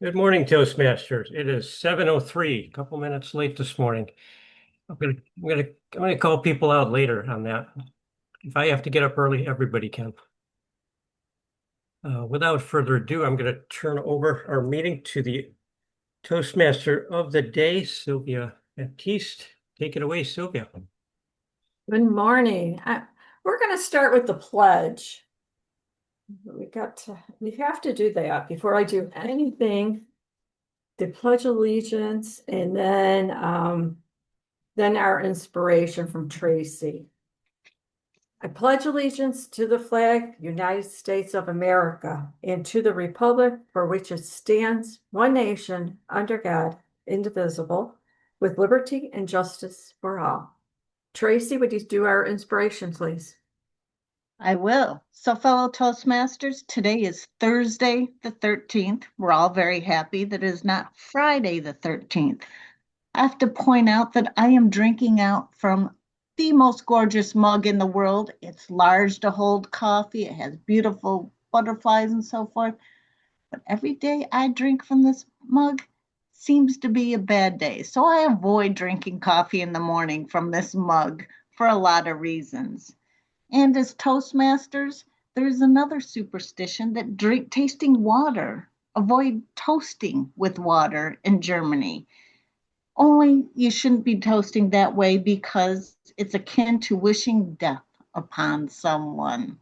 Good morning, Toastmasters. It is 7:03, a couple minutes late this morning. I'm gonna call people out later on that. If I have to get up early, everybody can. Without further ado, I'm gonna turn over our meeting to the Toastmaster of the day, Sylvia Baptiste. Take it away, Sylvia. Good morning. We're going to start with the pledge. We have to do that before I do anything. The Pledge of Allegiance, and then our inspiration from Tracy. I pledge allegiance to the flag, United States of America, and to the republic for which it stands, one nation, under God, indivisible, with liberty and justice for all. Tracy, would you do our inspiration, please? I will. So, fellow Toastmasters, today is Thursday the 13th. We're all very happy that it is not Friday the 13th. I have to point out that I am drinking out from the most gorgeous mug in the world. It's large to hold coffee, it has beautiful butterflies and so forth. But every day I drink from this mug seems to be a bad day. So, I avoid drinking coffee in the morning from this mug for a lot of reasons. And as Toastmasters, there's another superstition that tasting water, avoid toasting with water in Germany. Only you shouldn't be toasting that way because it's akin to wishing death upon someone.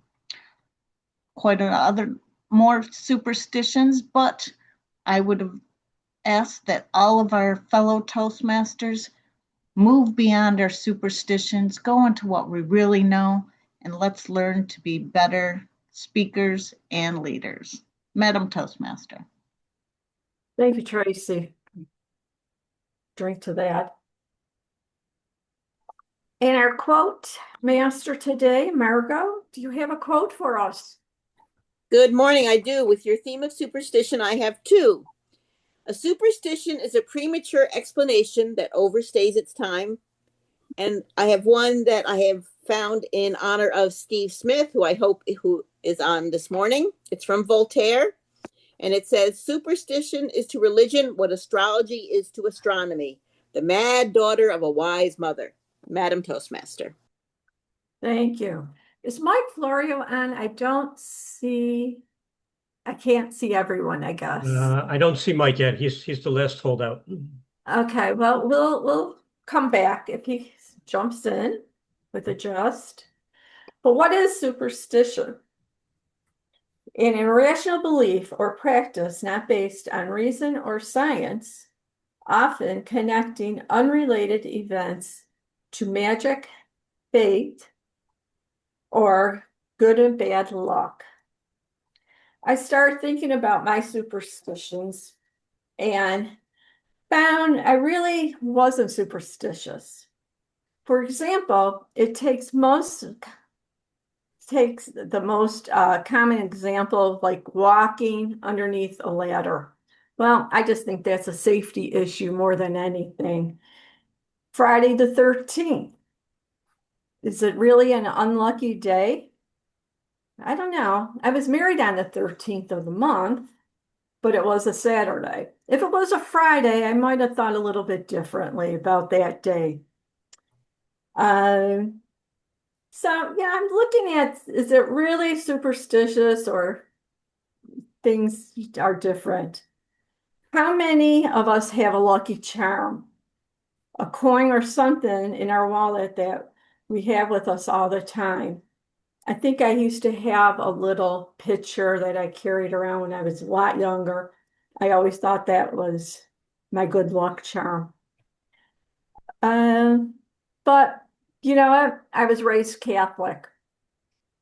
Quite other more superstitions, but I would have asked that all of our fellow Toastmasters move beyond our superstitions, go into what we really know, and let's learn to be better speakers and leaders. Madam Toastmaster. Thank you, Tracy. Drink to that. And our quote master today, Margot, do you have a quote for us? Good morning, I do. With your theme of superstition, I have two. A superstition is a premature explanation that overstays its time. And I have one that I have found in honor of Steve Smith, who is on this morning. It's from Voltaire. And it says, superstition is to religion what astrology is to astronomy, the mad daughter of a wise mother. Madam Toastmaster. Thank you. Is Mike Florio on? I can't see everyone, I guess. I don't see Mike yet. He's the last holdout. Okay, well, we'll come back if he jumps in with a just. But what is superstition? An irrational belief or practice not based on reason or science, often connecting unrelated events to magic, fate, or good and bad luck. I started thinking about my superstitions and found I really wasn't superstitious. For example, it takes the most common example of like walking underneath a ladder. Well, I just think that's a safety issue more than anything. Friday the 13th. Is it really an unlucky day? I don't know. I was married on the 13th of the month, but it was a Saturday. If it was a Friday, I might have thought a little bit differently about that day. Um, so yeah, I'm looking at, is it really superstitious or things are different? How many of us have a lucky charm, a coin or something in our wallet that we have with us all the time? I think I used to have a little pitcher that I carried around when I was a lot younger. I always thought that was my good luck charm. Um, but you know what? I was raised Catholic.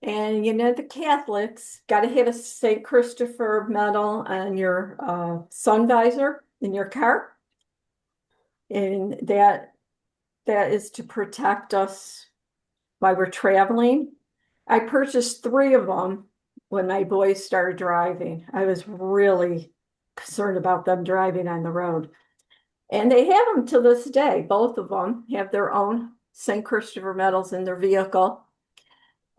And you know, the Catholics got to have a St. Christopher medal on your sun visor in your car. And that is to protect us while we're traveling. I purchased three of them when my boys started driving. I was really concerned about them driving on the road. And they have them to this day. Both of them have their own St. Christopher medals in their vehicle.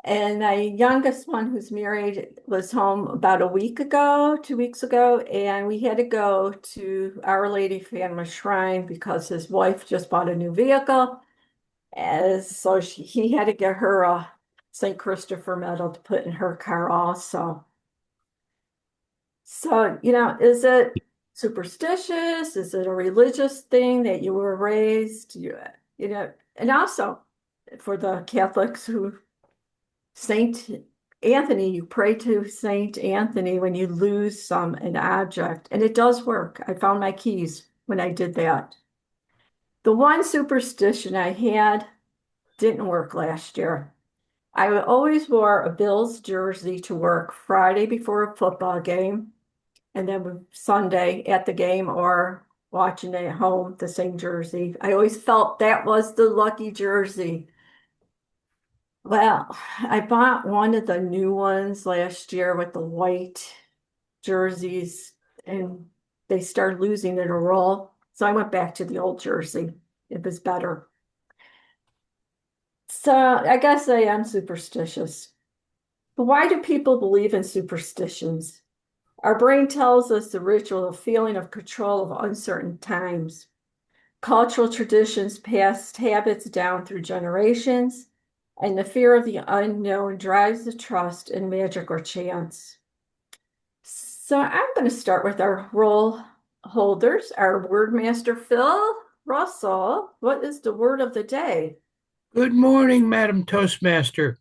And my youngest one, who's married, was home about a week ago, 2 weeks ago, and we had to go to Our Lady Fatima Shrine because his wife just bought a new vehicle. As so he had to get her a St. Christopher medal to put in her car also. So, is it superstitious? Is it a religious thing that you were raised? And also for the Catholics who Saint Anthony, you pray to Saint Anthony when you lose an object, and it does work. I found my keys when I did that. The one superstition I had didn't work last year. I always wore a Bills jersey to work Friday before a football game, and then Sunday at the game or watching it at home, the same jersey. I always felt that was the lucky jersey. Well, I bought one of the new ones last year with the white jerseys, and they started losing it a roll. So I went back to the old jersey. It was better. So I guess I am superstitious. But why do people believe in superstitions? Our brain tells us the ritual of feeling of control of uncertain times. Cultural traditions pass habits down through generations, and the fear of the unknown drives the trust in magic or chance. So I'm going to start with our role holders, our word master, Phil Russell. What is the word of the day? Good morning, Madam Toastmaster.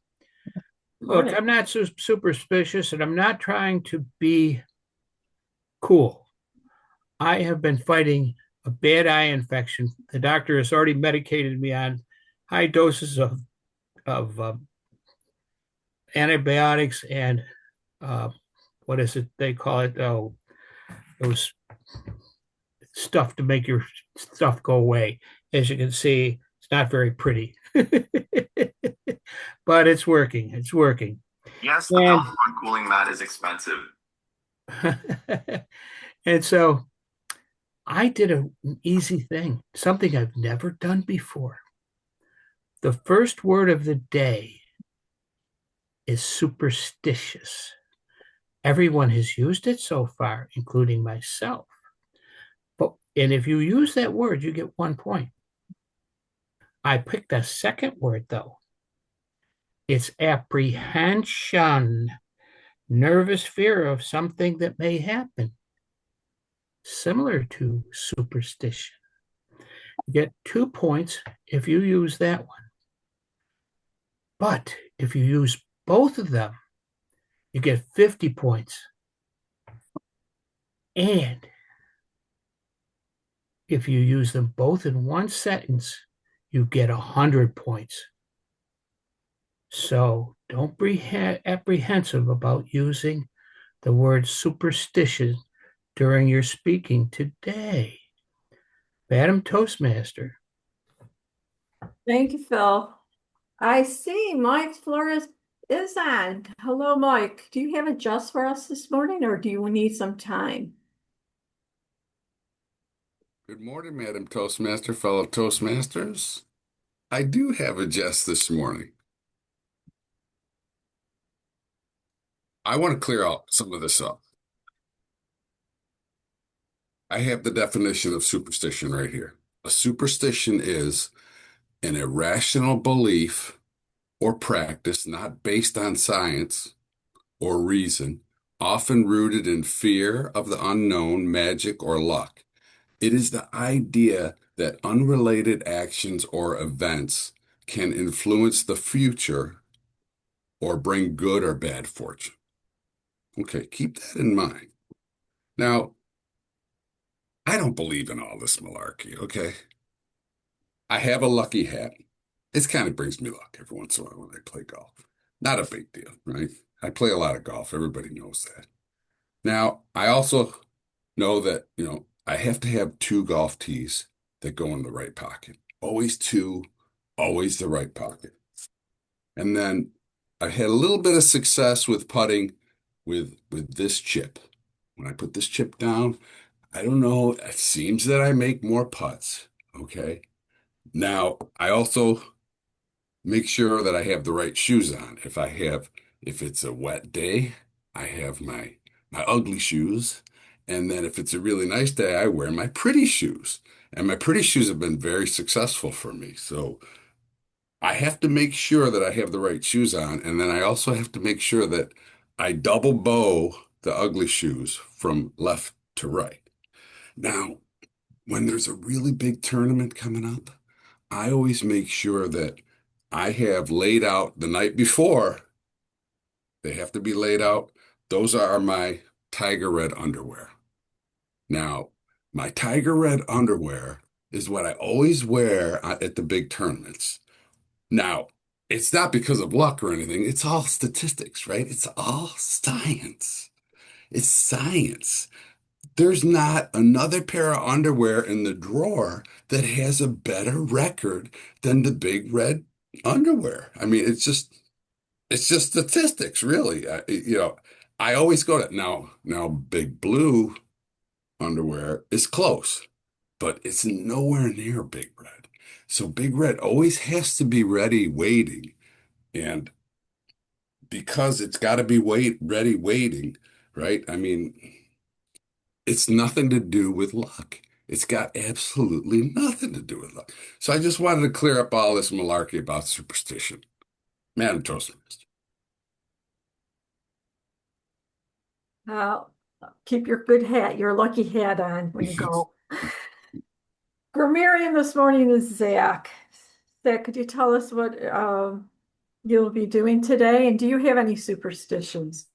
Look, Morning. I'm not so superstitious and I'm not trying to be cool. I have been fighting a bad eye infection. The doctor has already medicated me on high doses of antibiotics and what is it they call it? Oh, those stuff to make your stuff go away. As you can see, it's not very pretty, but it's working. It's working. Yes, the And Pelton cooling mat is expensive. and so I did an easy thing, something I've never done before. The first word of the day is superstitious. Everyone has used it so far, including myself. And if you use that word, you get 1 point. I picked a second word, though. It's apprehension, nervous fear of something that may happen, similar to superstition. You get 2 points if you use that one. But if you use both of them, you get 50 points. And if you use them both in one sentence, you get 100 points. So don't be apprehensive about using the word superstition during your speaking today. Madam Toastmaster. Thank you, Phil. I see Mike Flores is on. Hello, Mike. Do you have a just for us this morning, or do you need some time? Good morning, Madam Toastmaster, fellow Toastmasters. I do have a jest this morning. I want to clear out some of this up. I have the definition of superstition right here. A superstition is an irrational belief or practice not based on science or reason, often rooted in fear of the unknown, magic, or luck. It is the idea that unrelated actions or events can influence the future or bring good or bad fortune. Okay, keep that in mind. Now, I don't believe in all this malarkey, okay? I have a lucky hat. It kind of brings me luck every once in a while when I play golf. Not a big deal, right? I play a lot of golf. Everybody knows that. Now, I also know that, I have to have 2 golf tees that go in the right pocket. Always 2, always the right pocket. And then I had a little bit of success with putting with this chip. When I put this chip down, I don't know, it seems that I make more putts, okay? Now, I also make sure that I have the right shoes on. If it's a wet day, I have my ugly shoes. And then if it's a really nice day, I wear my pretty shoes. And my pretty shoes have been very successful for me. So I have to make sure that I have the right shoes on. And then I also have to make sure that I double bow the ugly shoes from left to right. Now, when there's a really big tournament coming up, I always make sure that I have laid out the night before. They have to be laid out. Those are my tiger red underwear. Now, my tiger red underwear is what I always wear at the big tournaments. Now, it's not because of luck or anything. It's all statistics, right? It's all science. It's science. There's not another pair of underwear in the drawer that has a better record than the big red underwear. I mean, it's just statistics, really. I always go to now big blue underwear is close, but it's nowhere near big red. So big red always has to be ready waiting. And because it's got to be ready waiting, right? I mean, it's nothing to do with luck. It's got absolutely nothing to do with luck. So I just wanted to clear up all this malarkey about superstition. Madam Toastmaster. Uh, Keep your good hat, your lucky hat on when you go. Grammarian this morning is Zach. Zach, could you tell us what you'll be doing today? And do you have any superstitions?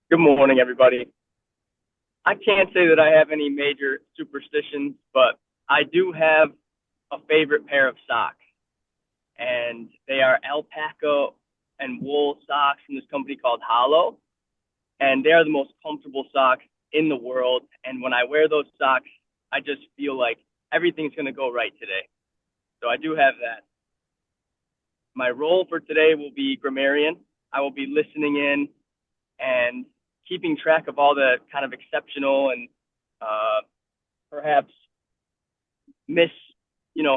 Good morning, everybody. I can't say that I have any major superstitions, but I do have a favorite pair of socks, and they are alpaca and wool socks from this company called Hollow, and they are the most comfortable socks in the world. And when I wear those socks, I just feel like everything's going to go right today. So I do have that. My role for today will be grammarian. I will be listening in and keeping track of all the kind of exceptional and perhaps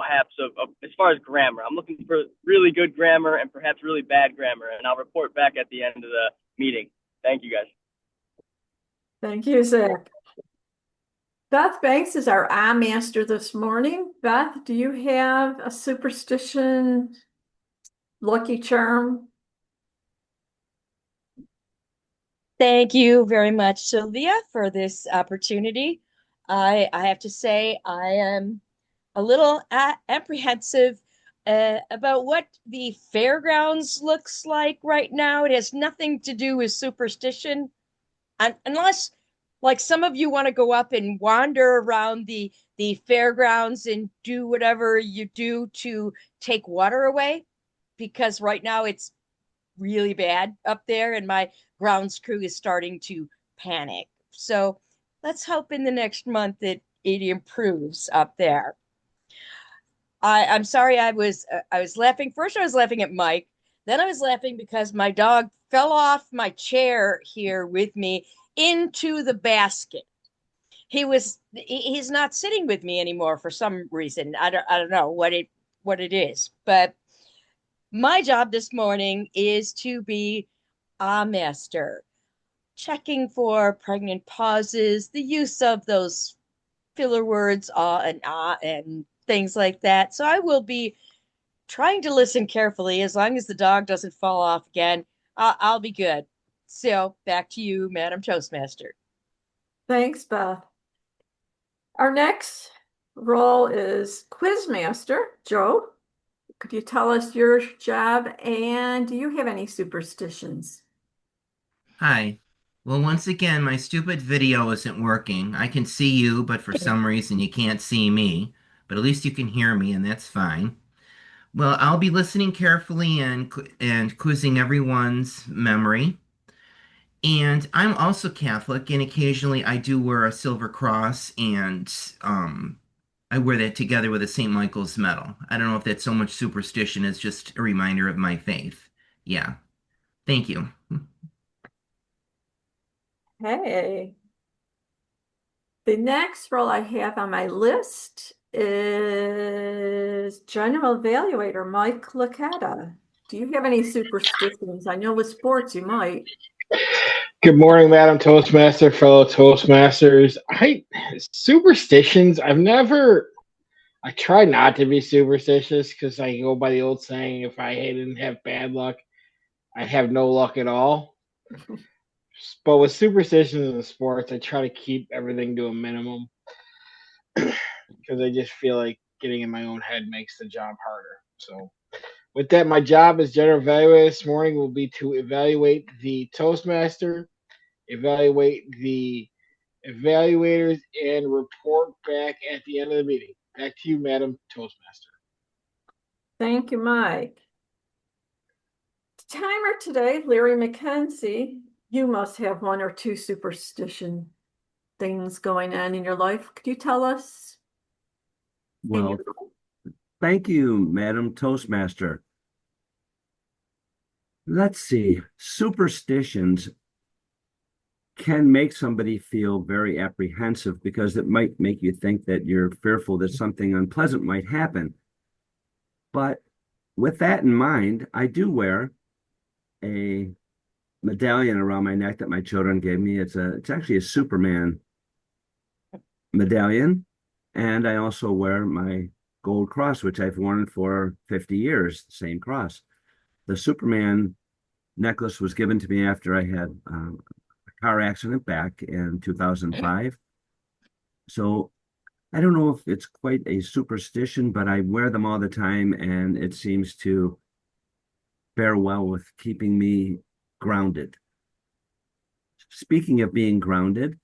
haps of as far as grammar. I'm looking for really good grammar and perhaps really bad grammar, and I'll report back at the end of the meeting. Thank you, guys. Thank you, Zach. Beth Banks is our master this morning. Beth, do you have a superstition, lucky charm? Thank you very much, Sylvia, for this opportunity. I have to say I am a little apprehensive about what the fairgrounds looks like right now. It has nothing to do with superstition, unless, like, some of you want to go up and wander around the fairgrounds and do whatever you do to take water away, because right now it's really bad up there and my grounds crew is starting to panic. So let's hope in the next month that it improves up there. I'm sorry, I was laughing. First I was laughing at Mike, then I was laughing because my dog fell off my chair here with me into the basket. He's not sitting with me anymore for some reason. I don't know what it is, but my job this morning is to be a master, checking for pregnant pauses, the use of those filler words, and things like that. So I will be trying to listen carefully. As long as the dog doesn't fall off again, I'll be good. So back to you, Madam Toastmaster. Thanks, Beth. Our next role is Quizmaster. Joe, could you tell us your job and do you have any superstitions? Hi. Well, once again, my stupid video isn't working. I can see you, but for some reason you can't see me. But at least you can hear me, and that's fine. Well, I'll be listening carefully and quizzing everyone's memory. And I'm also Catholic, and occasionally I do wear a silver cross, and I wear that together with a St. Michael's medal. I don't know if that's so much superstition as just a reminder of my faith. Yeah. Thank you. Hey. The next role I have on my list is General Evaluator Mike Licata. Do you have any superstitions? I know with sports you might. Good morning, Madam Toastmaster, fellow Toastmasters. Superstitions. I try not to be superstitious because I go by the old saying, if I didn't have bad luck, I'd have no luck at all. But with superstitions in the sports, I try to keep everything to a minimum because I just feel like getting in my own head makes the job harder. So, with that, my job as general evaluator this morning will be to evaluate the Toastmaster, evaluate the evaluators, and report back at the end of the meeting. Back to you, Madam Toastmaster. Thank you, Mike. Timer today, Larry McKenzie. You must have one or two superstition things going on in your life. Could you tell us? Well, thank you, Madam Toastmaster. Let's see. Superstitions can make somebody feel very apprehensive because it might make you think that you're fearful that something unpleasant might happen. But with that in mind, I do wear a medallion around my neck that my children gave me. It's actually a Superman medallion. And I also wear my gold cross, which I've worn for 50 years, the same cross. The Superman necklace was given to me after I had a car accident back in 2005. So I don't know if it's quite a superstition, but I wear them all the time, and it seems to fare well with keeping me grounded. Speaking of being grounded,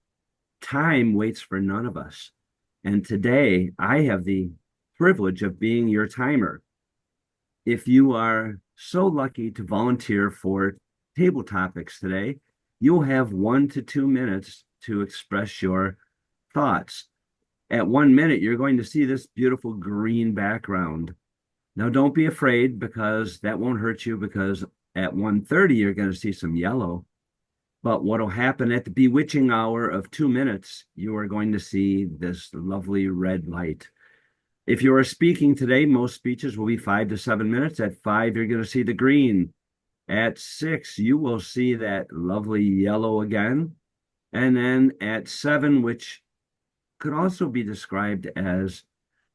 time waits for none of us. And today I have the privilege of being your timer. If you are so lucky to volunteer for table topics today, you'll have 1 to 2 minutes to express your thoughts. At 1 minute, you're going to see this beautiful green background. Now, don't be afraid because that won't hurt you, because at 1:30, you're going to see some yellow. But what will happen at the bewitching hour of 2 minutes, you are going to see this lovely red light. If you are speaking today, most speeches will be 5 to 7 minutes. At 5, you're going to see the green. At 6, you will see that lovely yellow again. And then at 7, which could also be described as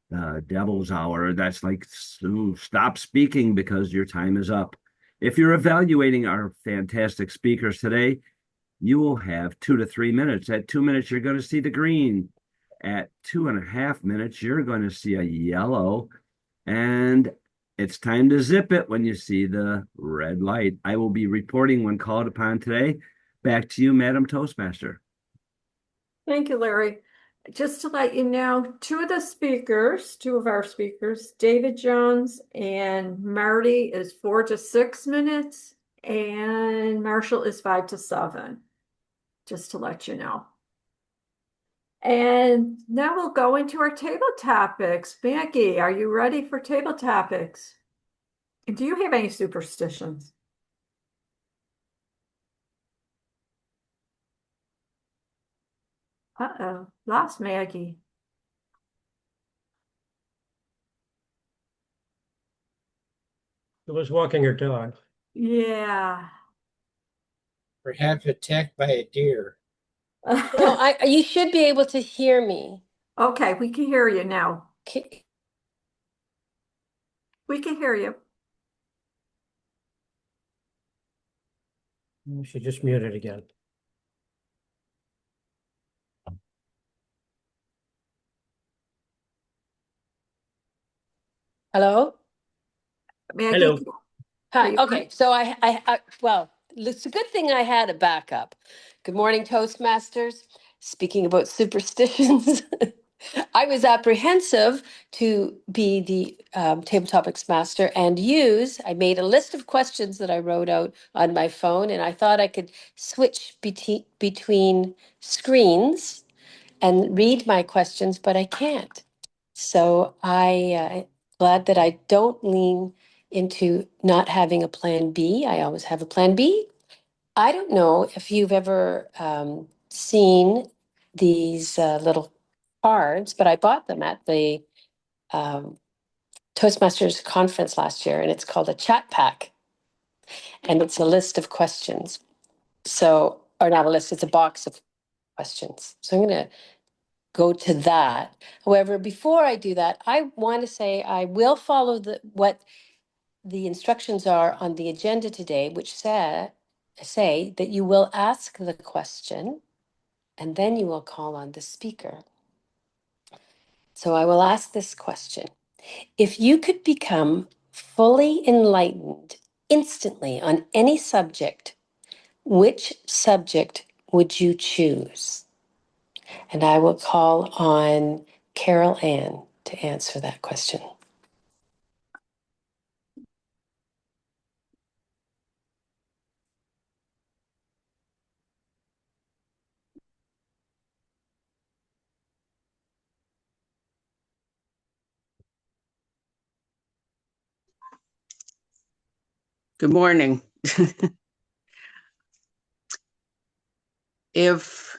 the devil's hour, that's like, stop speaking because your time is up. If you're evaluating our fantastic speakers today, you will have 2 to 3 minutes. At 2 minutes, you're going to see the green. At 2.5 minutes, you're going to see a yellow. And it's time to zip it when you see the red light. I will be reporting when called upon today. Back to you, Madam Toastmaster. Thank you, Larry. Just to let you know, two of our speakers, David Jones and Marty, is 4 to 6 minutes, and Marshall is 5 to 7. Just to let you know. And now we'll go into our table topics. Maggie, are you ready for table topics? And do you have any superstitions? Uh-oh, lost Maggie. She was walking her dog. Yeah. Perhaps attacked by a deer. No, you should be able to hear me. Okay, we can hear you now. Okay. We can hear you. She just muted again. Hello? Maggie, Hello. Hi. Okay. So well, it's a good thing I had a backup. Good morning, Toastmasters. Speaking about superstitions, I was apprehensive to be the table topics master and I made a list of questions that I wrote out on my phone, and I thought I could switch between screens and read my questions, but I can't. So glad that I don't lean into not having a plan B. I always have a plan B. I don't know if you've ever seen these little cards, but I bought them at the Toastmasters conference last year, and it's called a chat pack. And it's a list of questions. So, or not a list, it's a box of questions. So I'm going to go to that. However, before I do that, I want to say I will follow what the instructions are on the agenda today, which say that you will ask the question and then you will call on the speaker. So I will ask this question. If you could become fully enlightened instantly on any subject, which subject would you choose? And I will call on Carol Ann to answer that question. Good morning. If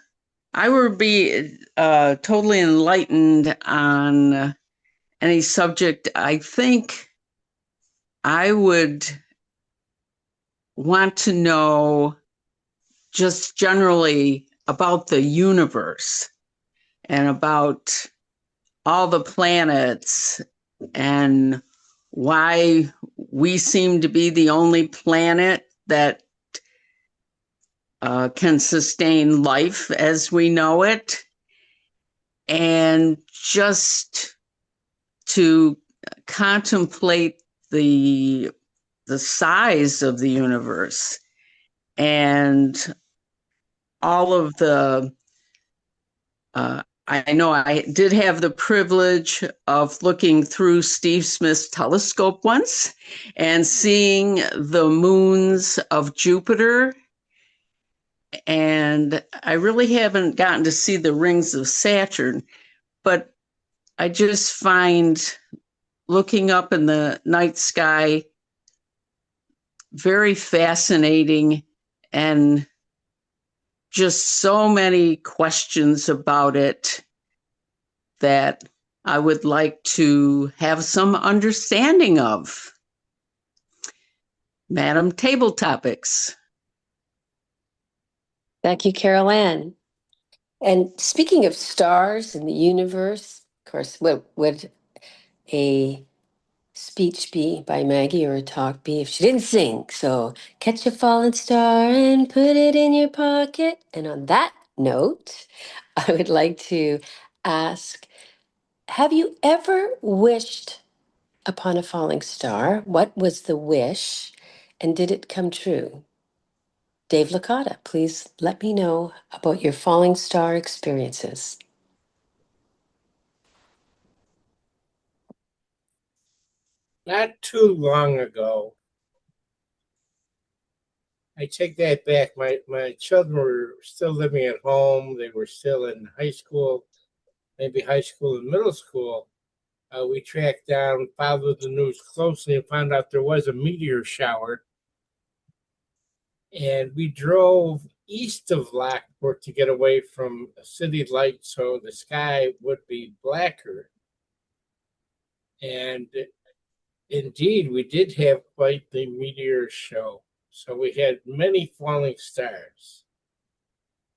I were to be totally enlightened on any subject, I think I would want to know just generally about the universe and about all the planets and why we seem to be the only planet that can sustain life as we know it, and just to contemplate the size of the universe and all of the I know I did have the privilege of looking through Steve Smith's telescope once and seeing the moons of Jupiter. And I really haven't gotten to see the rings of Saturn, but I just find looking up in the night sky very fascinating, and just so many questions about it that I would like to have some understanding of. Madam Table Topics. Thank you, Carol Ann. And speaking of stars in the universe, of course, what would a speech be by Maggie or a talk be if she didn't sing? So catch a falling star and put it in your pocket. And on that note, I would like to ask, have you ever wished upon a falling star? What was the wish and did it come true? Dave Licata, please let me know about your falling star experiences. Not too long ago, I take that back. My children were still living at home. They were still in high school, maybe high school and middle school. We tracked down, followed the news closely, and found out there was a meteor shower. And we drove east of Lockport to get away from city lights so the sky would be blacker. And indeed, we did have quite the meteor show. So we had many falling stars.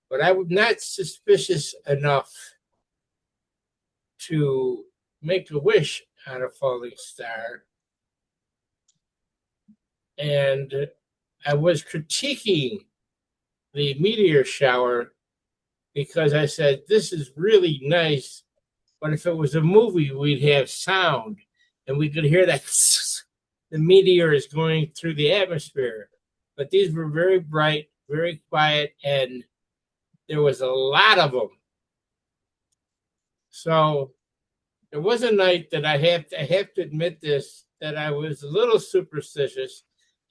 But I was not suspicious enough to make a wish on a falling star. And I was critiquing the meteor shower because I said, this is really nice. But if it was a movie, we'd have sound and we could hear that the meteor is going through the atmosphere. But these were very bright, very quiet, and there was a lot of them. So there was a night that I have to admit this, that I was a little superstitious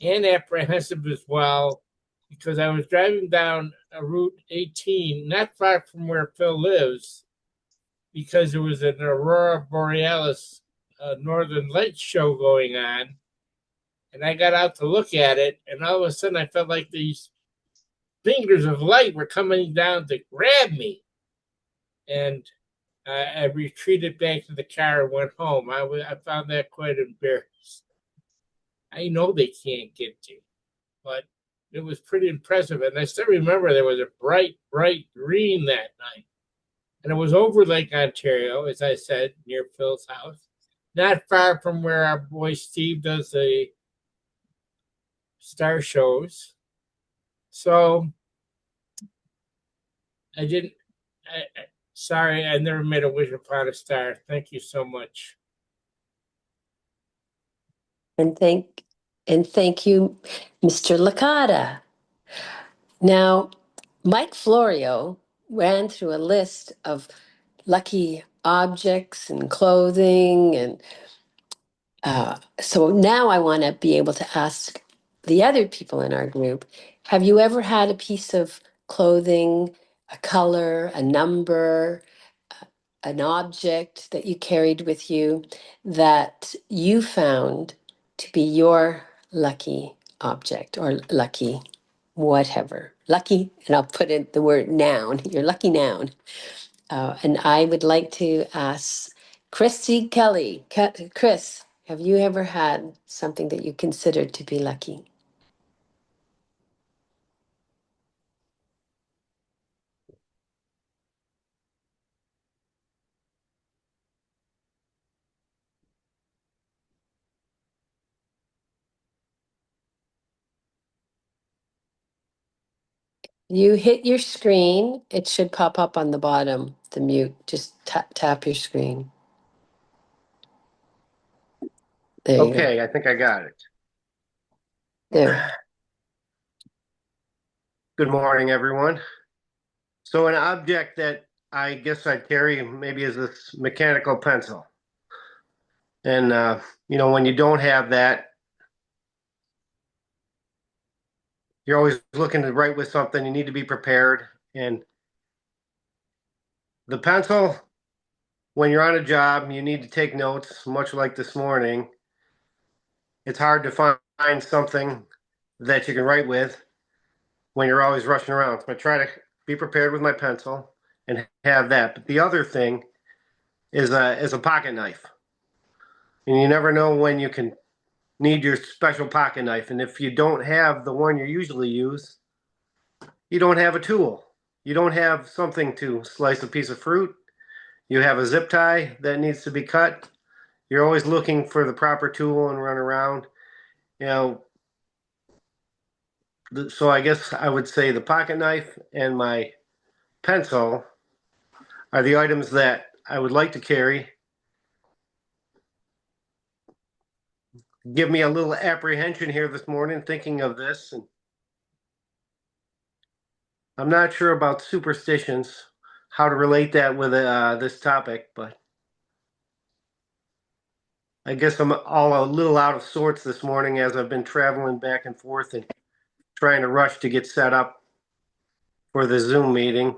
and apprehensive as well, because I was driving down Route 18, not far from where Phil lives, because there was an Aurora Borealis Northern Lights show going on. And I got out to look at it, and all of a sudden I felt like these fingers of light were coming down to grab me. And I retreated back to the car and went home. I found that quite embarrassing. I know they can't get to, but it was pretty impressive. And I still remember there was a bright, bright green that night. And it was over Lake Ontario, as I said, near Phil's house, not far from where our boy Steve does the star shows. So I didn't, sorry, I never made a wish upon a star. Thank you so much. And thank you, Mr. Licata. Now, Mike Florio ran through a list of lucky objects and clothing, and so now I want to be able to ask the other people in our group, have you ever had a piece of clothing, a color, a number, an object that you carried with you that you found to be your lucky object or lucky whatever? Lucky, and I'll put in the word noun, your lucky noun. And I would like to ask Christy Kelly. Chris, have you ever had something that you considered to be lucky? You hit your screen, it should pop up on the bottom, the mute. Just tap your screen. There you go. Okay, I think I got it. There. Good morning, everyone. So an object that I guess I'd carry maybe is this mechanical pencil. And, when you don't have that, you're always looking to write with something. You need to be prepared. And the pencil, when you're on a job, you need to take notes, much like this morning. It's hard to find something that you can write with when you're always rushing around. So I try to be prepared with my pencil and have that. But the other thing is a pocket knife. And you never know when you can need your special pocket knife. And if you don't have the one you usually use, you don't have a tool. You don't have something to slice a piece of fruit. You have a zip tie that needs to be cut. You're always looking for the proper tool and run around. So I guess I would say the pocket knife and my pencil are the items that I would like to carry. Give me a little apprehension here this morning thinking of this. And I'm not sure about superstitions, how to relate that with this topic, but I guess I'm all a little out of sorts this morning as I've been traveling back and forth and trying to rush to get set up for the Zoom meeting.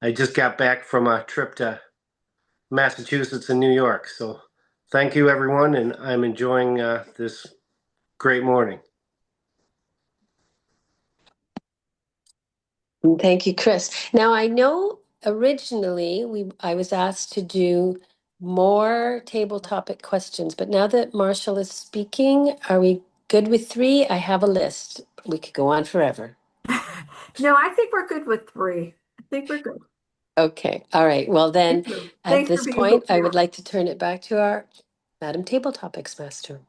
I just got back from a trip to Massachusetts and New York. So thank you, everyone, and I'm enjoying this great morning. Thank you, Chris. Now I know originally I was asked to do more table topic questions, but now that Marshall is speaking, are we good with 3? I have a list. We could go on forever. No, I think we're good with 3. I think we're good. Okay. All right. Well, then at Thanks for this being point, I would prepared. like to turn it back to our Madam Table Topics Master.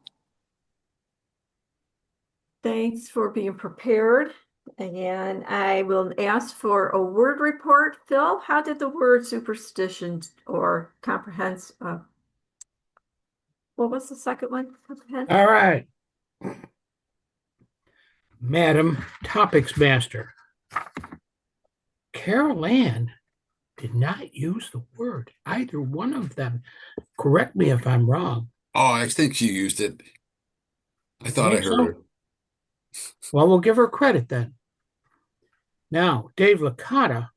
Thanks for being prepared. And I will ask for a word report. Phil, how did the word superstition or comprehensive, what was the second one? Comprehensive? All right. Madam Topics Master. Carol Ann did not use the word, either one of them. Correct me if I'm wrong. Oh, I think she used it. I thought I heard her. Well, we'll give her credit then. Now, Dave Licata,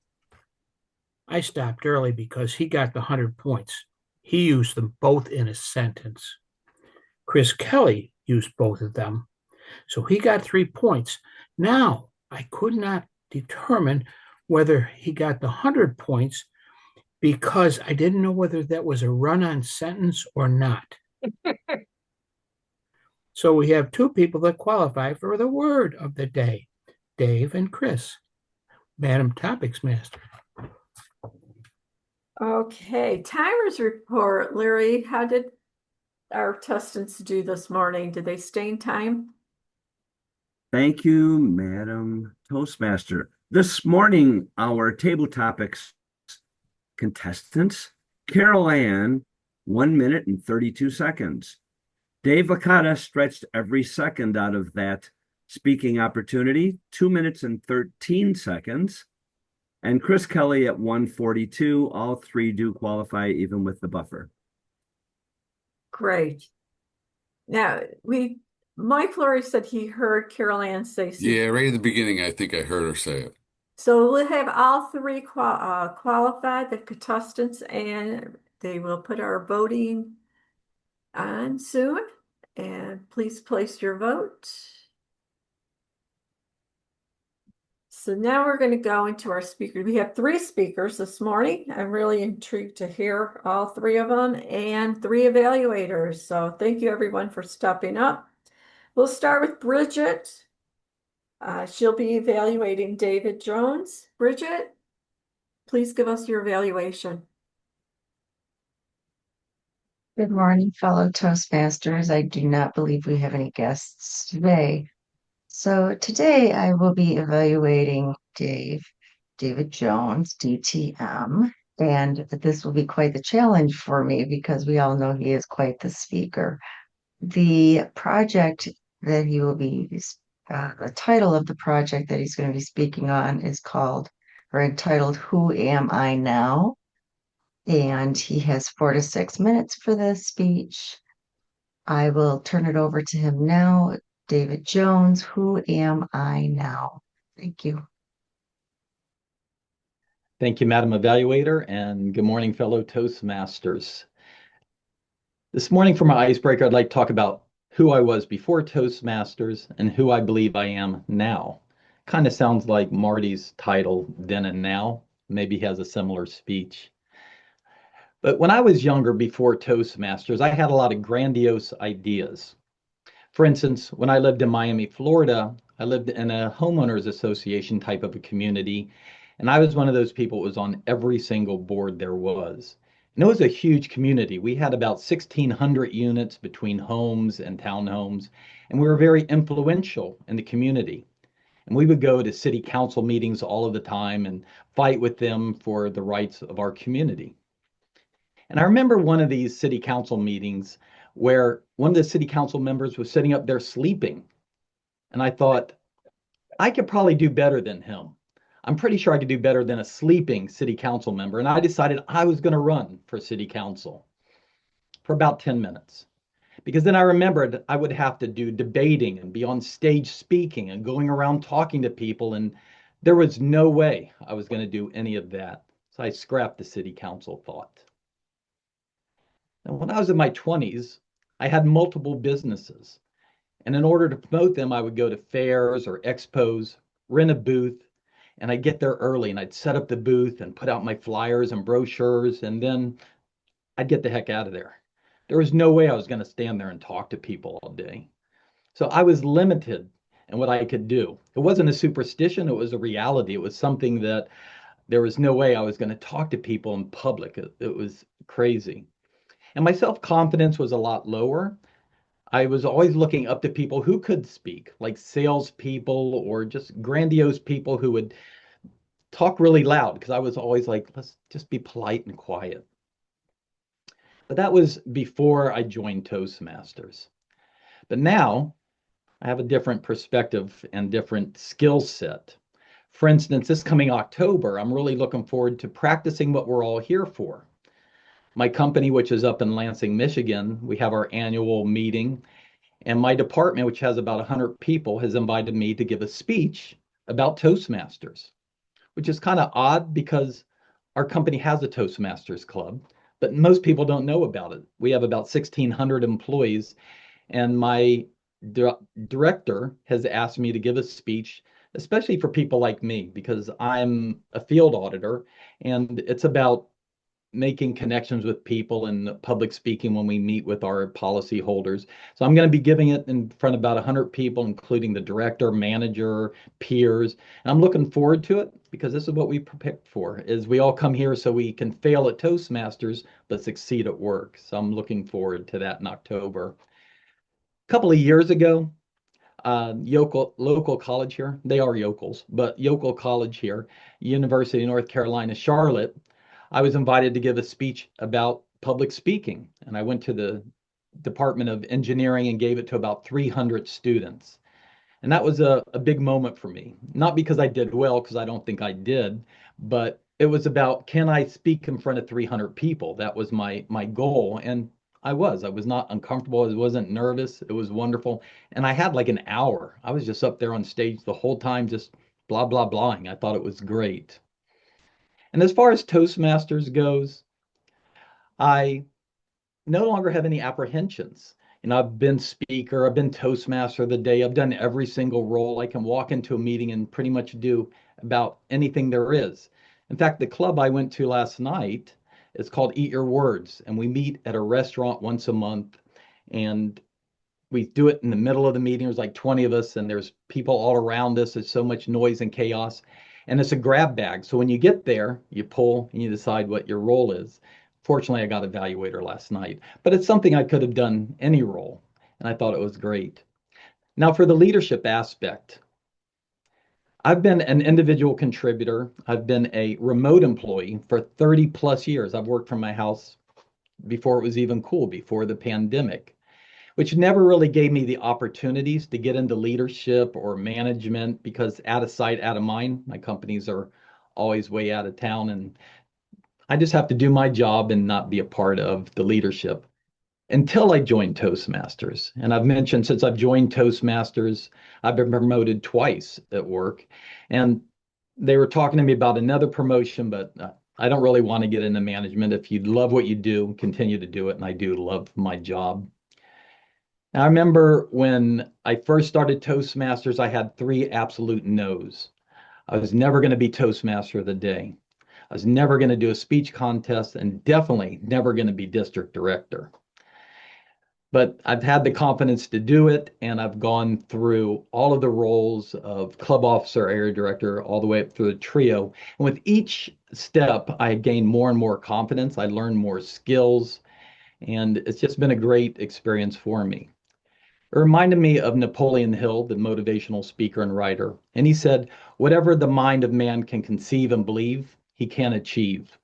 I stopped early because he got the 100 points. He used them both in a sentence. Chris Kelly used both of them, so he got 3 points. Now, I could not determine whether he got the 100 points because I didn't know whether that was a run-on sentence or not. So we have two people that qualify for the word of the day, Dave and Chris. Madam Topics Master. Okay, timers report. Larry, how did our contestants do this morning? Did they stay in time? Thank you, Madam Toastmaster. This morning, our table topics contestants, Carol Ann, 1 minute and 32 seconds. Dave Licata stretched every second out of that speaking opportunity, 2 minutes and 13 seconds. And Chris Kelly at 1:42. All three do qualify, even with the buffer. Great. Now, Mike Flory said he heard Carol Ann say super. Yeah, right at the beginning, I think I heard her say it. So we'll have all three qualified, the contestants, and they will put our voting on soon. And please place your vote. So now we're going to go into our speakers. We have three speakers this morning. I'm really intrigued to hear all three of them and three evaluators. So thank you everyone for stepping up. We'll start with Bridget. She'll be evaluating David Jones. Bridget, please give us your evaluation. Good morning, fellow Toastmasters. I do not believe we have any guests today. So today I will be evaluating David Jones, DTM, and this will be quite the challenge for me because we all know he is quite the speaker. The project that he will be, the title of the project that he's going to be speaking on is called or entitled Who Am I Now? And he has 4 to 6 minutes for this speech. I will turn it over to him now. David Jones, who am I now? Thank you. Thank you, Madam Evaluator, and good morning, fellow Toastmasters. This morning for my icebreaker, I'd like to talk about who I was before Toastmasters and who I believe I am now. Kind of sounds like Marty's title, Then and Now. Maybe he has a similar speech. But when I was younger, before Toastmasters, I had a lot of grandiose ideas. For instance, when I lived in Miami, Florida, I lived in a homeowners association type of a community, and I was one of those people that was on every single board there was. And it was a huge community. We had about 1,600 units between homes and townhomes, and we were very influential in the community. And we would go to city council meetings all of the time and fight with them for the rights of our community. And I remember one of these city council meetings where one of the city council members was sitting up there sleeping. And I thought, I could probably do better than him. I'm pretty sure I could do better than a sleeping city council member. And I decided I was going to run for city council for about 10 minutes. Because then I remembered I would have to do debating and be on stage speaking and going around talking to people. And there was no way I was going to do any of that. So I scrapped the city council thought. And when I was in my 20s, I had multiple businesses. And in order to promote them, I would go to fairs or expos, rent a booth, and I'd get there early and I'd set up the booth and put out my flyers and brochures, and then I'd get the heck out of there. There was no way I was going to stand there and talk to people all day. So I was limited in what I could do. It wasn't a superstition, it was a reality. It was something that there was no way I was going to talk to people in public. It was crazy. And my self-confidence was a lot lower. I was always looking up to people who could speak, like salespeople or just grandiose people who would talk really loud, because I was always like, let's just be polite and quiet. But that was before I joined Toastmasters. But now I have a different perspective and different skill set. For instance, this coming October, I'm really looking forward to practicing what we're all here for. My company, which is up in Lansing, Michigan, we have our annual meeting, and my department, which has about 100 people, has invited me to give a speech about Toastmasters, which is kind of odd because our company has a Toastmasters club, but most people don't know about it. We have about 1,600 employees, and my director has asked me to give a speech, especially for people like me, because I'm a field auditor, and it's about making connections with people and public speaking when we meet with our policy holders. So I'm going to be giving it in front of about 100 people, including the director, manager, peers. And I'm looking forward to it because this is what we prepare for, is we all come here so we can fail at Toastmasters, but succeed at work. So I'm looking forward to that in October. A couple of years ago, local college here, they are yokels, but local college here, University of North Carolina, Charlotte, I was invited to give a speech about public speaking. And I went to the Department of Engineering and gave it to about 300 students. And that was a big moment for me, not because I did well, because I don't think I did, but it was about, can I speak in front of 300 people? That was my goal. And I was not uncomfortable. I wasn't nervous. It was wonderful. And I had like an hour. I was just up there on stage the whole time, just blah, blah, blahing. I thought it was great. And as far as Toastmasters goes, I no longer have any apprehensions. I've been speaker, I've been Toastmaster of the day, I've done every single role. I can walk into a meeting and pretty much do about anything there is. In fact, the club I went to last night is called Eat Your Words, and we meet at a restaurant once a month. And we do it in the middle of the meeting. There's like 20 of us, and there's people all around us. There's so much noise and chaos. And it's a grab bag. So when you get there, you pull and you decide what your role is. Fortunately, I got evaluator last night, but it's something I could have done any role. And I thought it was great. Now, for the leadership aspect, I've been an individual contributor. I've been a remote employee for 30 plus years. I've worked from my house before it was even cool, before the pandemic, which never really gave me the opportunities to get into leadership or management because out of sight, out of mind, my companies are always way out of town. And I just have to do my job and not be a part of the leadership until I joined Toastmasters. And I've mentioned since I've joined Toastmasters, I've been promoted twice at work. And they were talking to me about another promotion, but I don't really want to get into management. If you love what you do, continue to do it. And I do love my job. I remember when I first started Toastmasters, I had 3 absolute no's. I was never going to be Toastmaster of the day. I was never going to do a speech contest and definitely never going to be district director. But I've had the confidence to do it, and I've gone through all of the roles of club officer, area director, all the way up through the trio. And with each step, I gained more and more confidence. I learned more skills, and it's just been a great experience for me. It reminded me of Napoleon Hill, the motivational speaker and writer. And he said, whatever the mind of man can conceive and believe, he can achieve.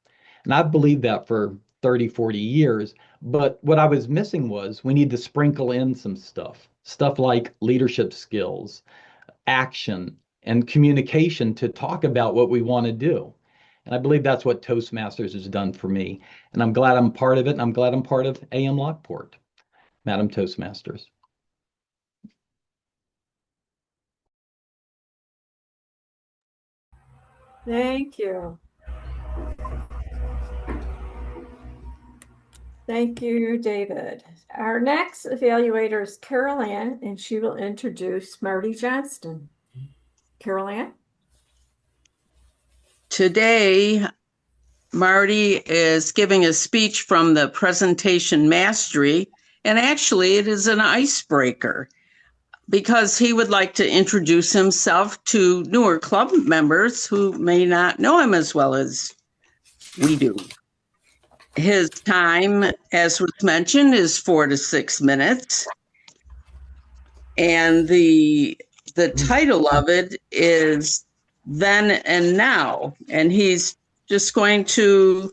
And I've believed that for 30, 40 years. But what I was missing was we need to sprinkle in some stuff like leadership skills, action, and communication to talk about what we want to do. And I believe that's what Toastmasters has done for me. And I'm glad I'm part of it. And I'm glad I'm part of AM Lockport, Madam Toastmasters. Thank you. Thank you, David. Our next evaluator is Carol Ann, and she will introduce Marty Johnston. Carol Ann? Today, Marty is giving a speech from the Presentation Mastery, and actually it is an icebreaker because he would like to introduce himself to newer club members who may not know him as well as we do. His time, as was mentioned, is 4 to 6 minutes. And the title of it is Then and Now. And he's just going to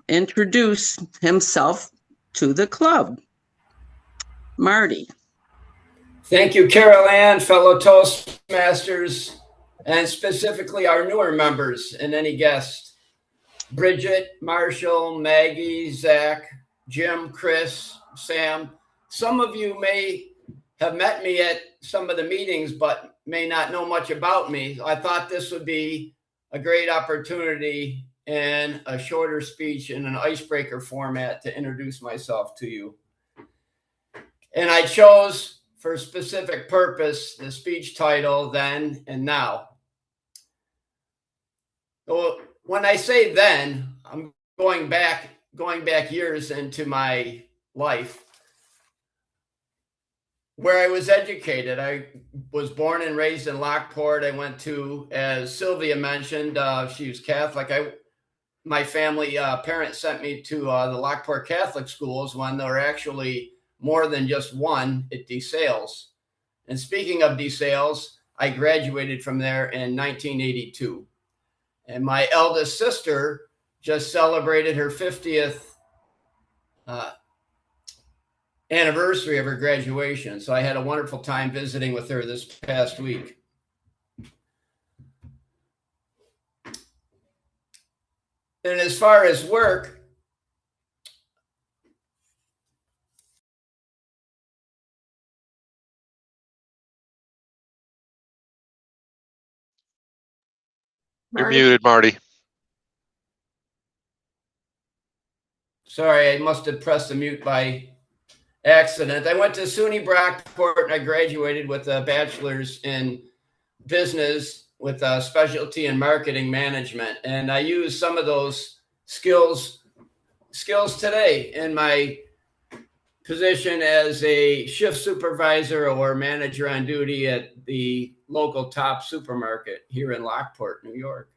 introduce himself to the club. Marty. Thank you, Carol Ann, fellow Toastmasters, and specifically our newer members and any guests. Bridget, Marshall, Maggie, Zach, Jim, Chris, Sam. Some of you may have met me at some of the meetings, but may not know much about me. I thought this would be a great opportunity in a shorter speech in an icebreaker format to introduce myself to you. And I chose for a specific purpose the speech title, Then and Now. when I say then, I'm going back years into my life where I was educated. I was born and raised in Lockport. I went to, as Sylvia mentioned, she was Catholic. My family parents sent me to the Lockport Catholic schools when there were actually more than just one at DeSales. And speaking of DeSales, I graduated from there in 1982. And my eldest sister just celebrated her 50th anniversary of her graduation. So I had a wonderful time visiting with her this past week. And as far as work, Marty? You're muted, Marty. sorry, I must have pressed the mute by accident. I went to SUNY Brockport and I graduated with a bachelor's in business with a specialty in marketing management. And I use some of those skills today in my position as a shift supervisor or manager on duty at the local Top supermarket here in Lockport, New York.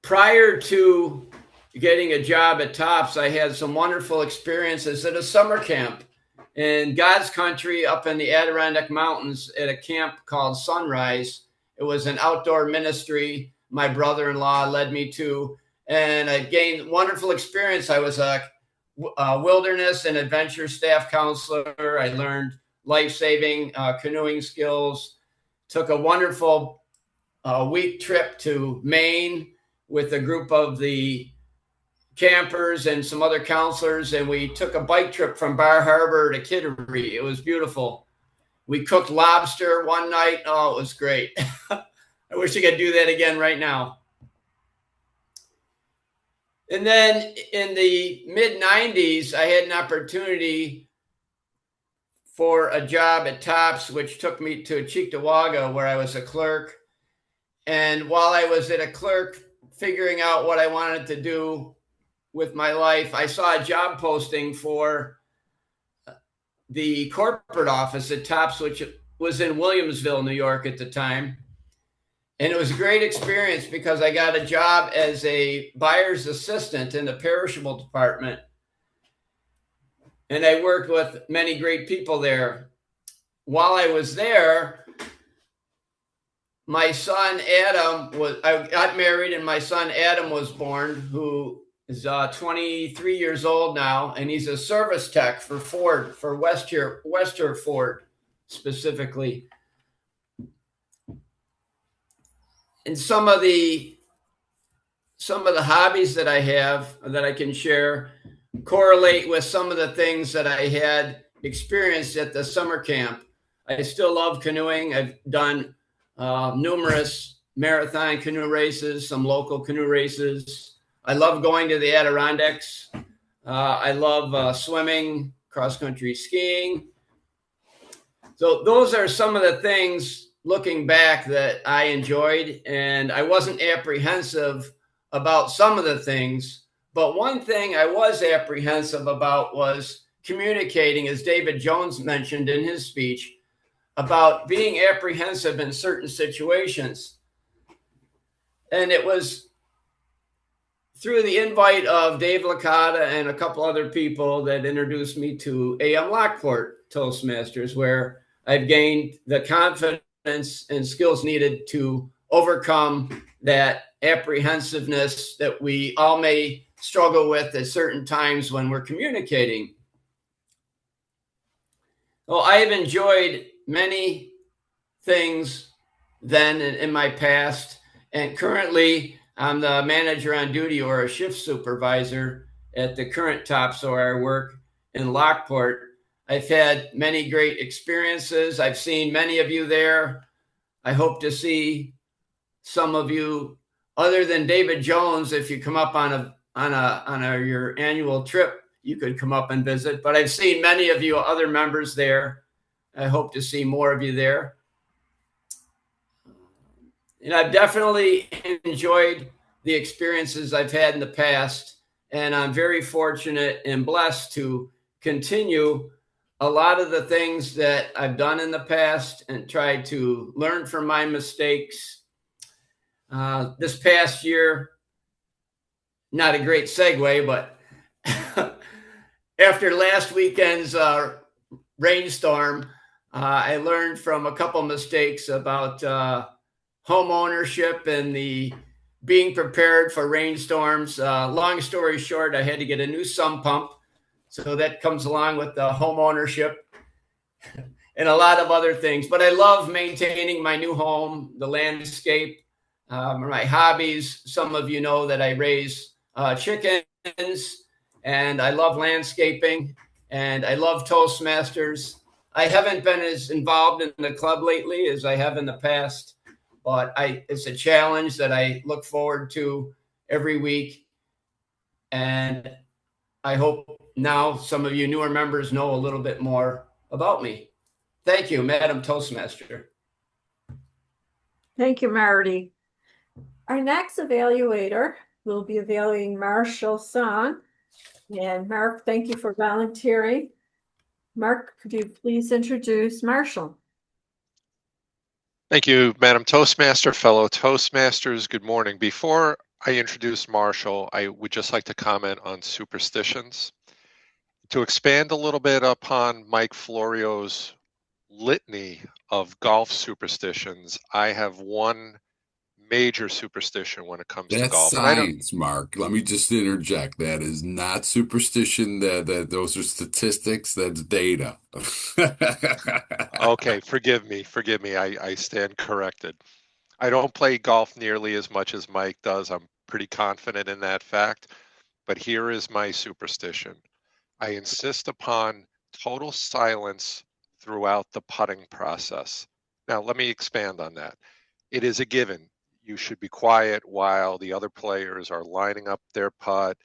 Prior to getting a job at Tops, I had some wonderful experiences at a summer camp in God's country up in the Adirondack Mountains at a camp called Sunrise. It was an outdoor ministry my brother-in-law led me to, and I gained wonderful experience. I was a wilderness and adventure staff counselor. I learned life-saving canoeing skills, took a wonderful week trip to Maine with a group of the campers and some other counselors, and we took a bike trip from Bar Harbor to Kittery. It was beautiful. We cooked lobster one night. Oh, it was great. I wish I could do that again right now. And then in the mid-90s, I had an opportunity for a job at Tops, which took me to Cheektowaga, where I was a clerk. And while I was at a clerk figuring out what I wanted to do with my life, I saw a job posting for the corporate office at Tops, which was in Williamsville, New York at the time. And it was a great experience because I got a job as a buyer's assistant in the perishable department. And I worked with many great people there. While I was there, my son Adam I got married and my son Adam was born, who is 23 years old now, and he's a service tech for Ford, for Wester Ford specifically. And some of the hobbies that I have that I can share correlate with some of the things that I had experienced at the summer camp. I still love canoeing. I've done numerous marathon canoe races, some local canoe races. I love going to the Adirondacks. I love swimming, cross-country skiing. So those are some of the things looking back that I enjoyed, and I wasn't apprehensive about some of the things. But one thing I was apprehensive about was communicating, as David Jones mentioned in his speech, about being apprehensive in certain situations. And it was through the invite of Dave Licata and a couple other people that introduced me to AM Lockport Toastmasters, where I've gained the confidence and skills needed to overcome that apprehensiveness that we all may struggle with at certain times when we're communicating. Well, I have enjoyed many things then in my past, and currently I'm the manager on duty or a shift supervisor at the current Tops where I work in Lockport. I've had many great experiences. I've seen many of you there. I hope to see some of you other than David Jones. If you come up on your annual trip, you could come up and visit. But I've seen many of you other members there. I hope to see more of you there. And I've definitely enjoyed the experiences I've had in the past, and I'm very fortunate and blessed to continue a lot of the things that I've done in the past and tried to learn from my mistakes. This past year, not a great segue, but after last weekend's rainstorm, I learned from a couple mistakes about home ownership and the being prepared for rainstorms. Long story short, I had to get a new sump pump. So that comes along with the home ownership and a lot of other things. But I love maintaining my new home, the landscape, my hobbies. Some of you know that I raise chickens, and I love landscaping, and I love Toastmasters. I haven't been as involved in the club lately as I have in the past, but it's a challenge that I look forward to every week. And I hope now some of you newer members know a little bit more about me. Thank you, Madam Toastmaster. Thank you, Marty. Our next evaluator will be evaluating Marshall Song. And Mark, thank you for volunteering. Mark, could you please introduce Marshall? Thank you, Madam Toastmaster, fellow Toastmasters. Good morning. Before I introduce Marshall, I would just like to comment on superstitions. To expand a little bit upon Mike Florio's litany of golf superstitions, I have one major superstition when it comes to That's golf. And I don't. science, Mark. Let me just interject. That is not superstition. That those are statistics. That's data. Okay, forgive me. I stand corrected. I don't play golf nearly as much as Mike does. I'm pretty confident in that fact. But here is my superstition. I insist upon total silence throughout the putting process. Now, let me expand on that. It is a given. You should be quiet while the other players are lining up their putt,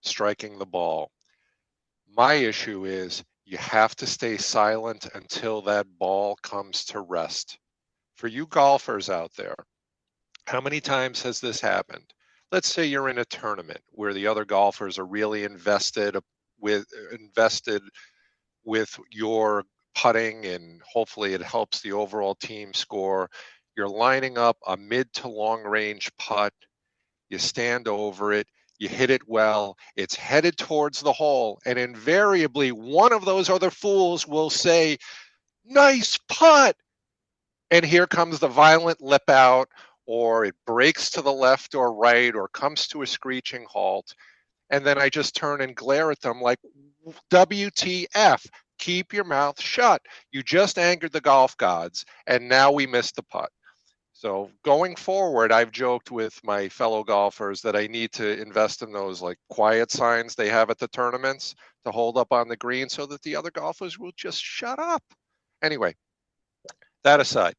striking the ball. My issue is you have to stay silent until that ball comes to rest. For you golfers out there, how many times has this happened? Let's say you're in a tournament where the other golfers are really invested with your putting, and hopefully it helps the overall team score. You're lining up a mid to long range putt. You stand over it. You hit it well. It's headed towards the hole. And invariably, one of those other fools will say, "Nice putt." And here comes the violent lip out, or it breaks to the left or right, or comes to a screeching halt. And then I just turn and glare at them like, WTF, keep your mouth shut. You just angered the golf gods, and now we missed the putt. So going forward, I've joked with my fellow golfers that I need to invest in those like quiet signs they have at the tournaments to hold up on the green so that the other golfers will just shut up. Anyway, that aside,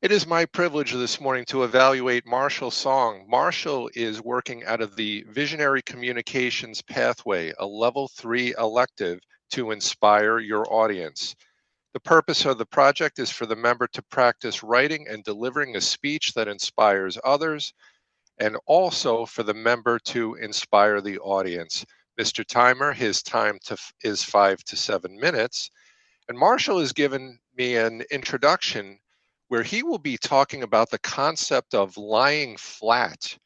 it is my privilege this morning to evaluate Marshall Song. Marshall is working out of the Visionary Communications Pathway, a Level 3 elective to inspire your audience. The purpose of the project is for the member to practice writing and delivering a speech that inspires others, and also for the member to inspire the audience. Mr. Timer, his time is 5 to 7 minutes, and Marshall has given me an introduction where he will be talking about the concept of lying flat,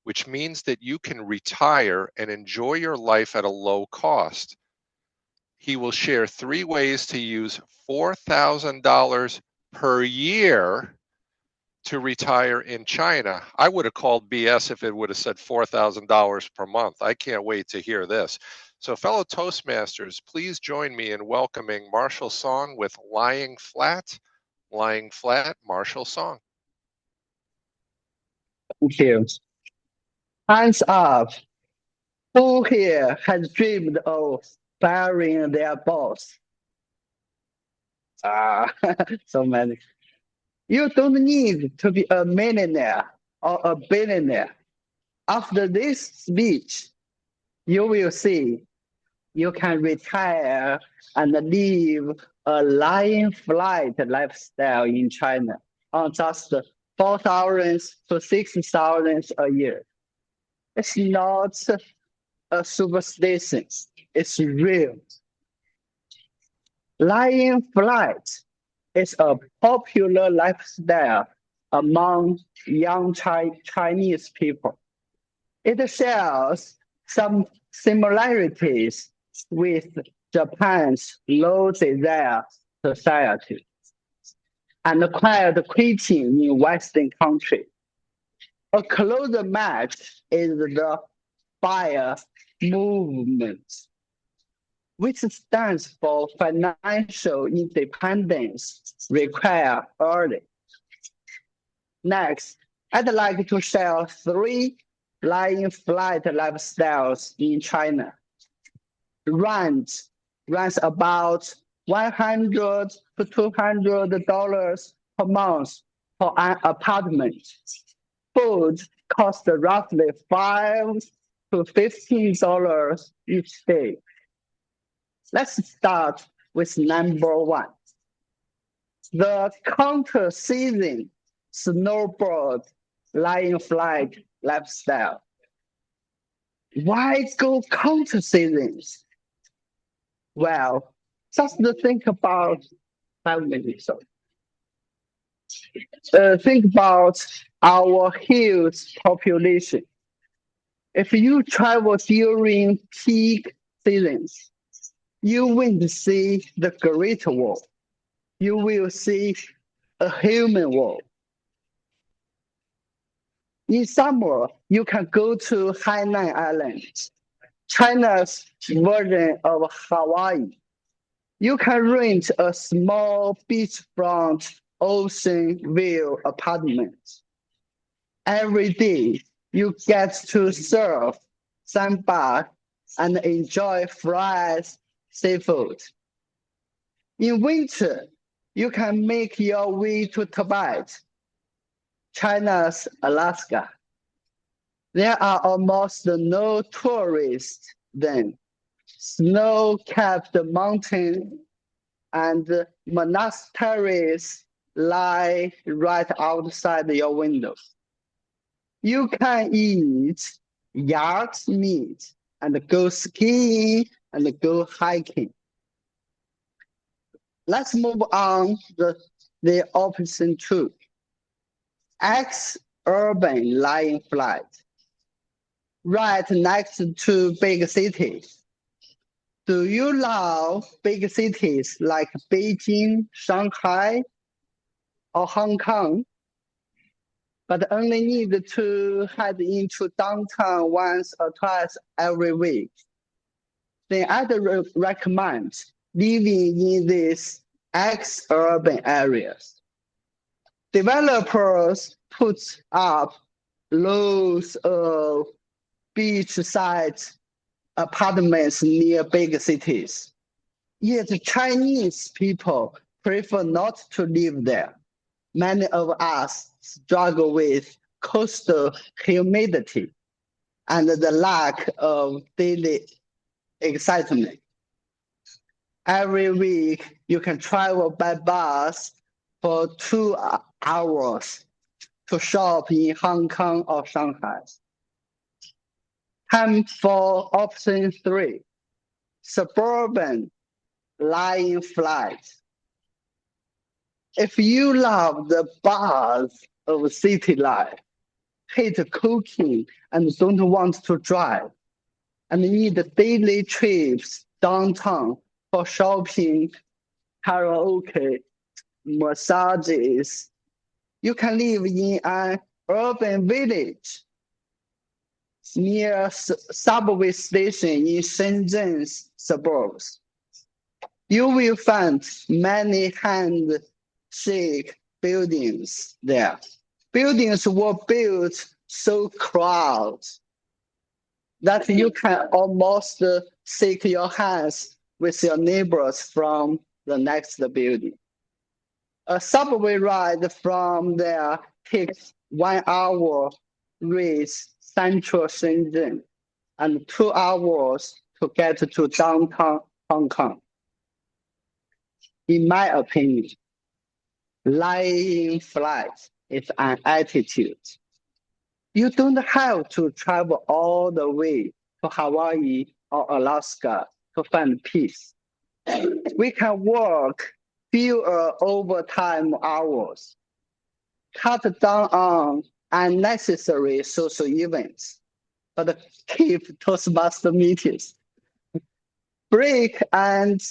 which means that you can retire and enjoy your life at a low cost. He will share 3 ways to use $4,000 per year to retire in China. I would have called BS if it would have said $4,000 per month. I can't wait to hear this. So fellow Toastmasters, please join me in welcoming Marshall Song with Lying Flat. Lying Flat, Marshall Song. Thank you. Hands up. Who here has dreamed of firing their boss? So many. You don't need to be a millionaire or a billionaire. After this speech, you will see you can retire and live a lying flat lifestyle in China on just 4,000 to 6,000 a year. It's not a superstition. It's real. Lying flat is a popular lifestyle among young Chinese people. It shares some similarities with Japan's low desire society and quiet quitting in Western countries. A closer match is the FIRE movement, which stands for financial independence required early. Next, I'd like to share 3 lying flat lifestyles in China. Rents about $100 to $200 per month for an apartment. Food costs roughly $5 to $15 each day. Let's start with number 1. The counter season snowboard lying flat lifestyle. Why go counter seasons? Well, just to think about 5 minutes. Think about our huge population. If you travel during peak seasons, you won't see the Great Wall. You will see a human wall. In summer, you can go to Hainan Island, China's version of Hawaii. You can rent a small beachfront ocean view apartment. Every day, you get to surf, sunbathe, and enjoy fresh seafood. In winter, you can make your way to Tibet, China's Alaska. There are almost no tourists then. Snow-capped mountains and monasteries lie right outside your window. You can eat yard meat and go skiing and go hiking. Let's move on to the opposite too. Ex-urban lying flat, right next to big cities. Do you love big cities like Beijing, Shanghai, or Hong Kong, but only need to head into downtown once or twice every week? Then I'd recommend living in these ex-urban areas. Developers put up loads of beachside apartments near big cities. Yet Chinese people prefer not to live there. Many of us struggle with coastal humidity and the lack of daily excitement. Every week, you can travel by bus for 2 hours to shop in Hong Kong or Shanghai. Time for option 3, suburban lying flat. If you love the buzz of city life, hate cooking, and don't want to drive, and need daily trips downtown for shopping, karaoke, massages, you can live in an urban village near a subway station in Shenzhen's suburbs. You will find many handshake buildings there. Buildings were built so crowded that you can almost shake your hands with your neighbors from the next building. A subway ride from there takes 1 hour reach central Shenzhen and 2 hours to get to downtown Hong Kong. In my opinion, lying flat is an attitude. You don't have to travel all the way to Hawaii or Alaska to find peace. We can work fewer overtime hours, cut down on unnecessary social events, but keep Toastmaster meetings, break and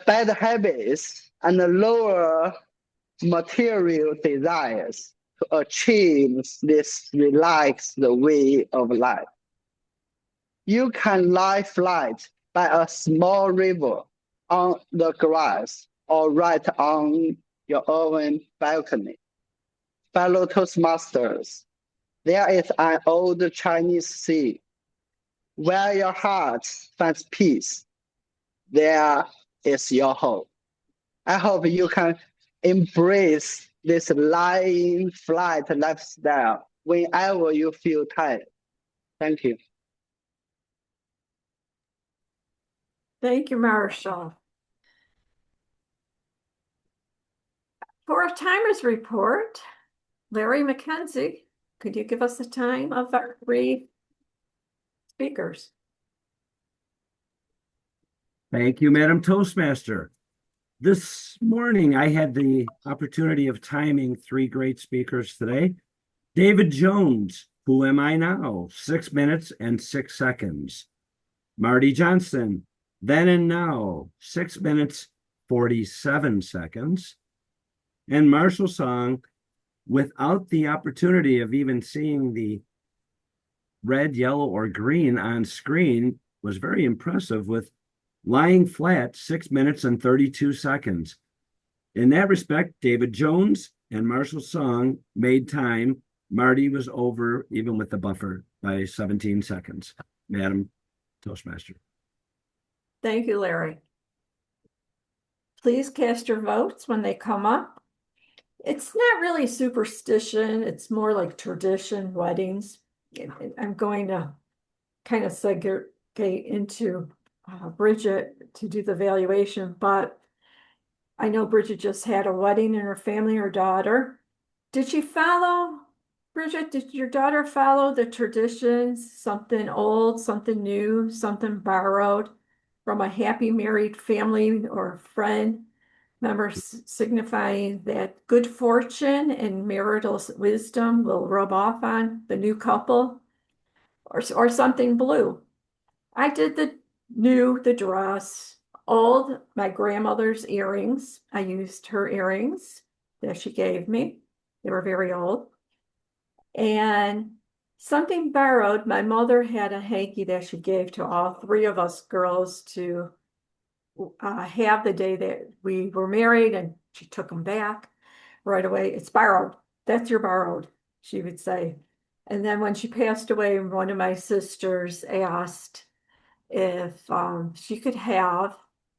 bad habits, and lower material desires to achieve this relaxed way of life. You can lie flat by a small river on the grass or right on your own balcony. Fellow Toastmasters, there is an old Chinese saying, where your heart finds peace, there is your hope. I hope you can embrace this lying flat lifestyle whenever you feel tired. Thank you. Thank you, Marshall. For a timer's report, Larry McKenzie, could you give us the time of our 3 speakers? Thank you, Madam Toastmaster. This morning, I had the opportunity of timing 3 great speakers today. David Jones, Who Am I Now? 6 minutes and 6 seconds. Marty Johnston, Then and Now, 6 minutes, 47 seconds. And Marshall Song, without the opportunity of even seeing the red, yellow, or green on screen, was very impressive with Lying Flat, 6 minutes and 32 seconds. In that respect, David Jones and Marshall Song made time. Marty was over, even with the buffer, by 17 seconds. Madam Toastmaster. Thank you, Larry. Please cast your votes when they come up. It's not really superstition. It's more like tradition, weddings. I'm going to kind of segregate into Bridget to do the valuation, but I know Bridget just had a wedding in her family, her daughter. Did she follow, Bridget, did your daughter follow the traditions, something old, something new, something borrowed from a happy married family or friend member, signifying that good fortune and marital wisdom will rub off on the new couple, or something blue? I did the dress, old, my grandmother's earrings. I used her earrings that she gave me. They were very old. And something borrowed, my mother had a hanky that she gave to all 3 of us girls to have the day that we were married, and she took them back right away. It's borrowed. That's your borrowed, she would say. And then when she passed away, one of my sisters asked if she could have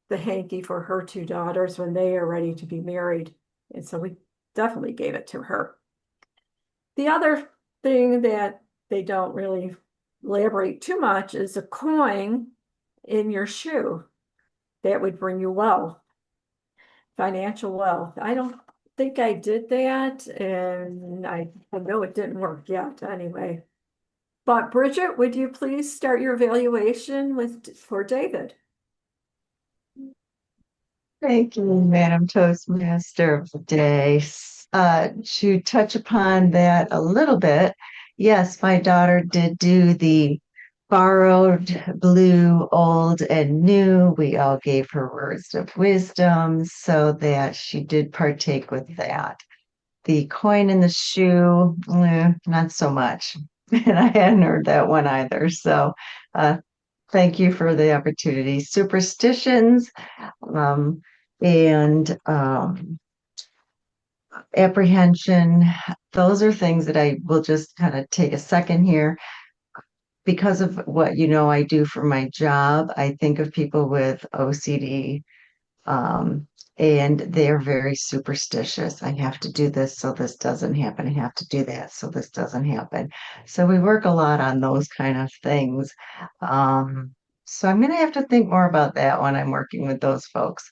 the hanky for her 2 daughters when they are ready to be married. And so we definitely gave it to her. The other thing that they don't really elaborate too much is a coin in your shoe. That would bring you wealth, financial wealth. I don't think I did that, and I know it didn't work yet anyway. But Bridget, would you please start your evaluation for David? Thank you, Madam Toastmaster of the day. To touch upon that a little bit, yes, my daughter did do the borrowed, blue, old, and new. We all gave her words of wisdom so that she did partake with that. The coin in the shoe, not so much. And I hadn't heard that one either. So thank you for the opportunity. Superstitions and apprehension, those are things that I will just kind of take a second here. Because of what I do for my job, I think of people with OCD, and they're very superstitious. I have to do this so this doesn't happen. I have to do that so this doesn't happen. So we work a lot on those kind of things. So I'm going to have to think more about that when I'm working with those folks.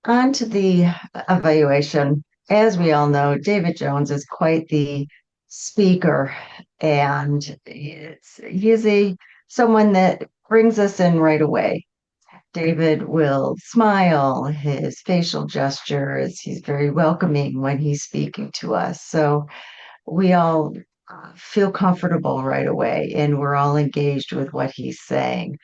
On to the evaluation. as we all know, David Jones is quite the speaker, and he's someone that brings us in right away. David will smile, his facial gestures, he's very welcoming when he's speaking to us. So we all feel comfortable right away, and we're all engaged with what he's saying.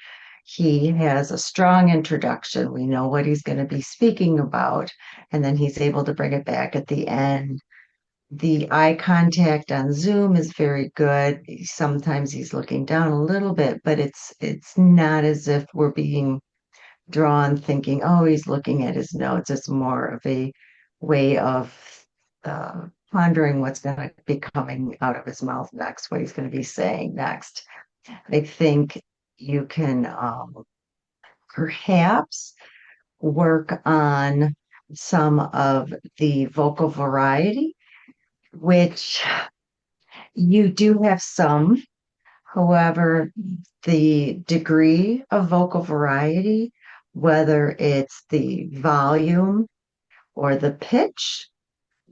He has a strong introduction. We know what he's going to be speaking about, and then he's able to bring it back at the end. The eye contact on Zoom is very good. Sometimes he's looking down a little bit, but it's not as if we're being drawn thinking, oh, he's looking at his notes. It's more of a way of pondering what's going to be coming out of his mouth next, what he's going to be saying next. I think you can perhaps work on some of the vocal variety, which you do have some. However, the degree of vocal variety, whether it's the volume or the pitch,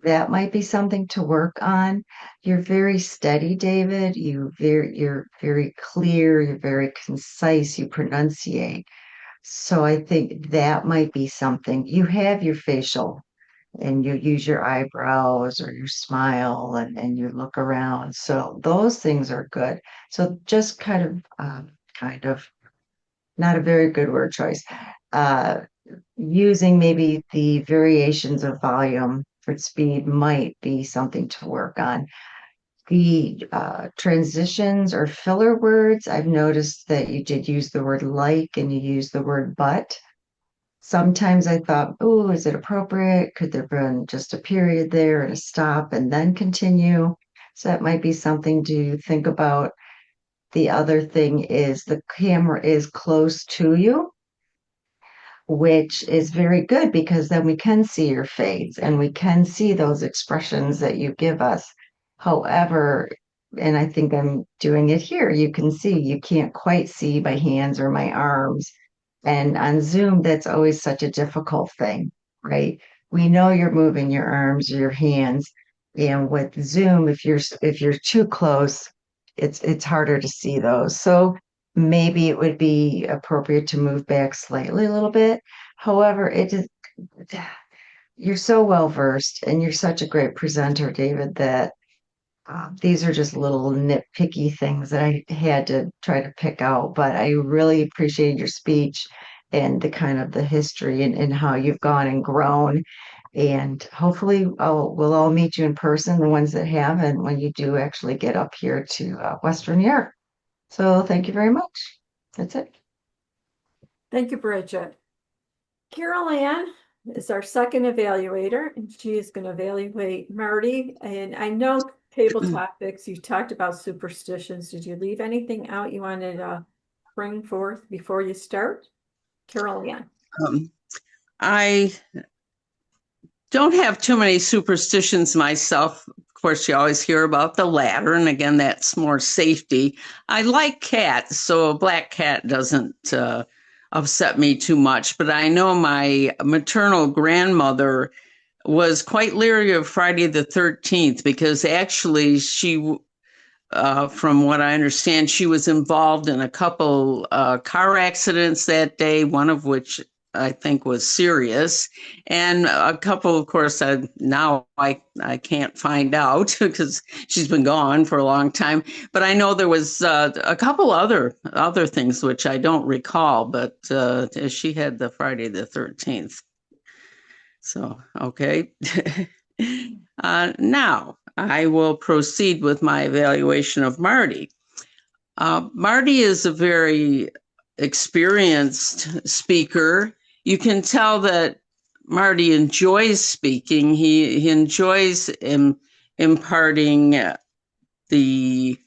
that might be something to work on. You're very steady, David. You're very clear, you're very concise, you pronunciate. So I think that might be something. You have your facial and you use your eyebrows or you smile and you look around. So those things are good. So just kind of not a very good word choice. Uh, Using maybe the variations of volume for speed might be something to work on. The transitions or filler words, I've noticed that you did use the word like and you used the word but. Sometimes I thought, oh, is it appropriate? Could there have been just a period there and a stop and then continue? So that might be something to think about. The other thing is the camera is close to you, which is very good because then we can see your face and we can see those expressions that you give us. However, and I think I'm doing it here, you can see, you can't quite see my hands or my arms. And on Zoom, that's always such a difficult thing, right? We know you're moving your arms or your hands. And with Zoom, if you're too close, it's harder to see those. So maybe it would be appropriate to move back slightly a little bit. However, you're so well versed and you're such a great presenter, David, that these are just little nitpicky things that I had to try to pick out. But I really appreciate your speech and the history and how you've gone and grown. And hopefully we'll all meet you in person, the ones that have, and when you do actually get up here to Western New York. So thank you very much. That's it. Thank you, Bridget. Carol Ann is our second evaluator, and she is going to evaluate Marty. And I know table topics, you talked about superstitions. Did you leave anything out you wanted to bring forth before you start? Carol Ann. I don't have too many superstitions myself. Of course, you always hear about the ladder, and again, that's more safety. I like cats, so a black cat doesn't upset me too much. But I know my maternal grandmother was quite leery of Friday the 13th because actually she, from what I understand, she was involved in a couple car accidents that day, one of which I think was serious, and a couple, of course, now I can't find out because she's been gone for a long time. But I know there was a couple other things which I don't recall, but she had the Friday the 13th. So, okay. Now I will proceed with my evaluation of Marty. Marty is a very experienced speaker. You can tell that Marty enjoys speaking. He enjoys imparting the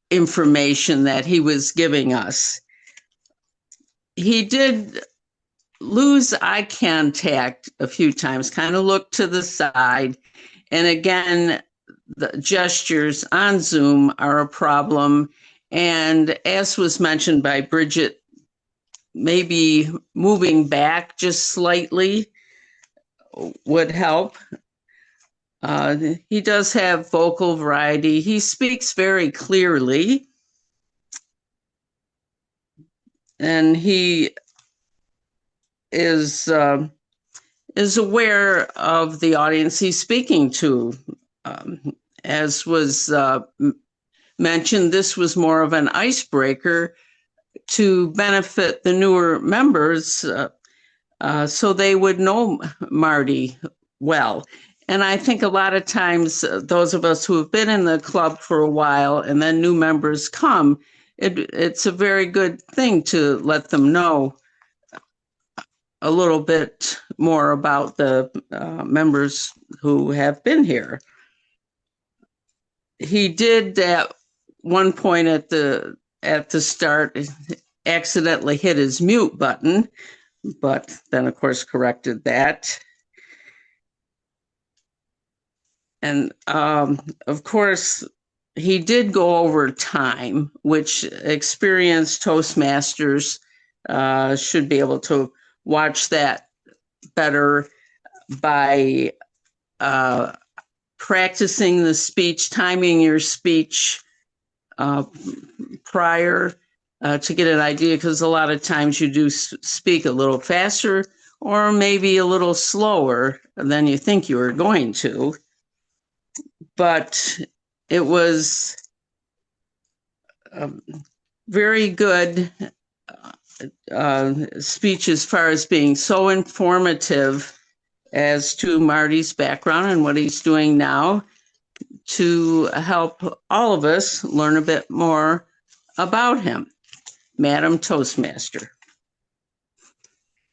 information that he was giving us. He did lose eye contact a few times, kind of looked to the side. And again, the gestures on Zoom are a problem. And as was mentioned by Bridget, maybe moving back just slightly would help. He does have vocal variety. He speaks very clearly. And he is aware of the audience he's speaking to. As was mentioned, this was more of an icebreaker to benefit the newer members so they would know Marty well. And I think a lot of times those of us who have been in the club for a while and then new members come, it's a very good thing to let them know a little bit more about the members who have been here. He did at one point at the start accidentally hit his mute button, but then of course corrected that. And of course, he did go over time, which experienced Toastmasters should be able to watch that better by practicing the speech, timing your speech prior to get an idea, because a lot of times you do speak a little faster or maybe a little slower than you think you were going to. But it was very good speech as far as being so informative as to Marty's background and what he's doing now to help all of us learn a bit more about him. Madam Toastmaster.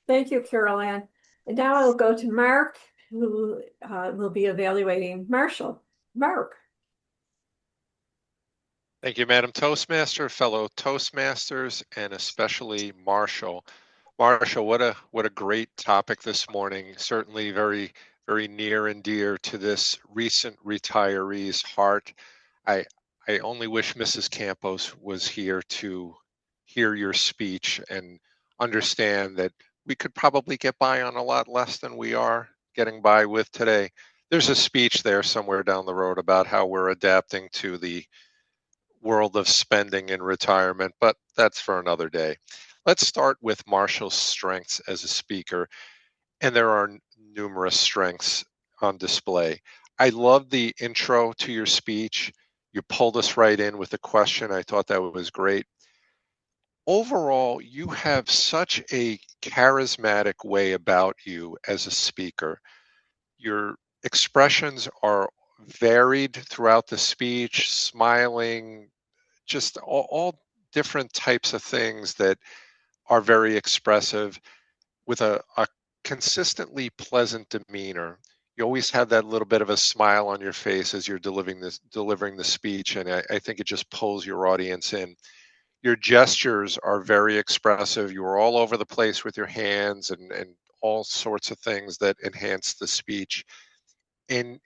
Thank you, Carol Ann. And now I'll go to Mark, who will be evaluating Marshall. Mark. Thank you, Madam Toastmaster, fellow Toastmasters, and especially Marshall. Marshall, what a great topic this morning. Certainly very, very near and dear to this recent retiree's heart. I only wish Mrs. Campos was here to hear your speech and understand that we could probably get by on a lot less than we are getting by with today. There's a speech there somewhere down the road about how we're adapting to the world of spending in retirement, but that's for another day. Let's start with Marshall's strengths as a speaker, and there are numerous strengths on display. I love the intro to your speech. You pulled us right in with a question. I thought that was great. Overall, you have such a charismatic way about you as a speaker. Your expressions are varied throughout the speech, smiling, just all different types of things that are very expressive with a consistently pleasant demeanor. You always have that little bit of a smile on your face as you're delivering the speech, and I think it just pulls your audience in. Your gestures are very expressive. You are all over the place with your hands and all sorts of things that enhance the speech. And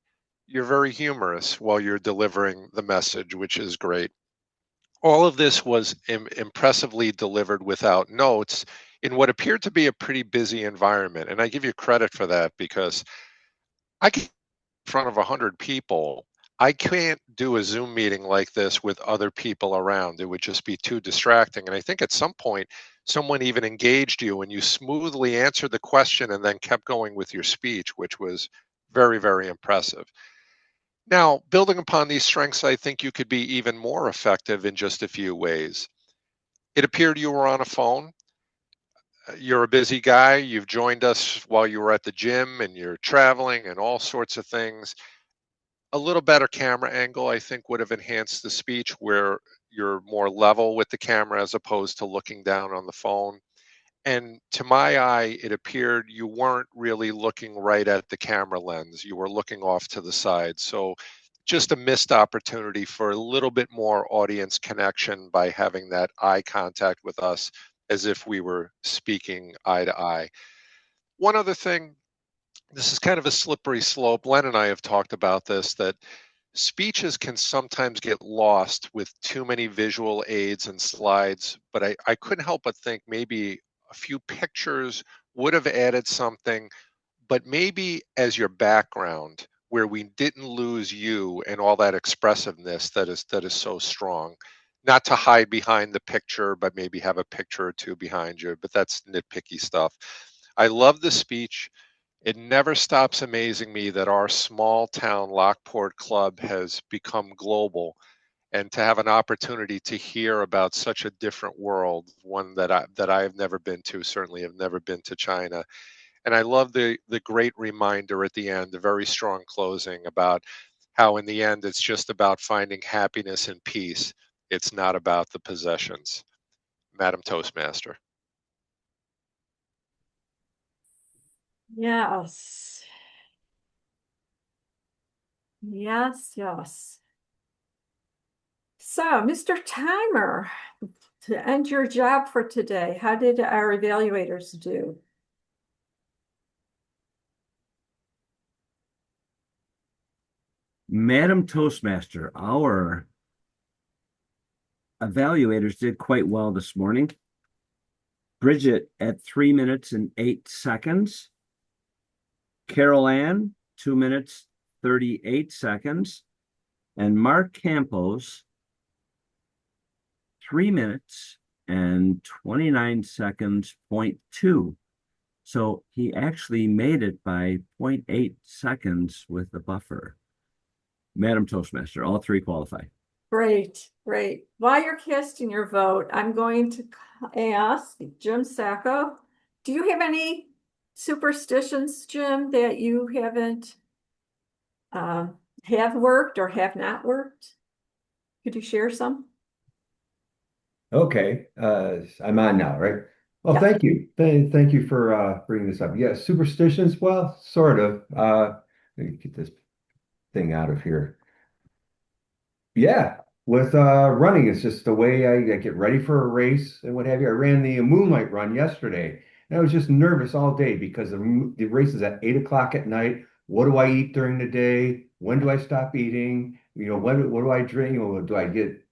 you're very humorous while you're delivering the message, which is great. All of this was impressively delivered without notes in what appeared to be a pretty busy environment. And I give you credit for that, because I can in front of 100 people. I can't do a Zoom meeting like this with other people around. It would just be too distracting. And I think at some point, someone even engaged you and you smoothly answered the question and then kept going with your speech, which was very, very impressive. Now, building upon these strengths, I think you could be even more effective in just a few ways. It appeared you were on a phone. You're a busy guy. You've joined us while you were at the gym and you're traveling and all sorts of things. A little better camera angle, I think, would have enhanced the speech, where you're more level with the camera as opposed to looking down on the phone. And to my eye, it appeared you weren't really looking right at the camera lens. You were looking off to the side. So just a missed opportunity for a little bit more audience connection by having that eye contact with us as if we were speaking eye to eye. One other thing, this is kind of a slippery slope. Len and I have talked about this, that speeches can sometimes get lost with too many visual aids and slides, but I couldn't help but think maybe a few pictures would have added something, but maybe as your background where we didn't lose you and all that expressiveness that is so strong. Not to hide behind the picture, but maybe have a picture or two behind you, but that's nitpicky stuff. I love the speech. It never stops amazing me that our small town Lockport club has become global, and to have an opportunity to hear about such a different world, one that I have never been to, certainly have never been to China. And I love the great reminder at the end, the very strong closing about how in the end it's just about finding happiness and peace. It's not about the possessions. Madam Toastmaster. Yes. Yes, yes. So, Mr. Timer, to end your job for today, how did our evaluators do? Madam Toastmaster, our evaluators did quite well this morning. Bridget at 3 minutes and 8 seconds. Carol Ann, 2 minutes, 38 seconds. And Mark Campos, 3 minutes and 29 seconds, 0.2. So he actually made it by 0.8 seconds with the buffer. Madam Toastmaster, all three qualify. Great, great. While you're casting your vote, I'm going to ask Jim Sacco, do you have any superstitions, Jim, that you haven't have worked or have not worked? Could you share some? Okay, I'm on now, right? Well, Yeah. thank you. Thank you for bringing this up. Yeah, superstitions, well, sort of. Let me get this thing out of here. Yeah, with running, it's just the way I get ready for a race and what have you. I ran the Moonlight Run yesterday, and I was just nervous all day because the race is at 8 o'clock at night. What do I eat during the day? When do I stop eating? What do I drink? Do I get?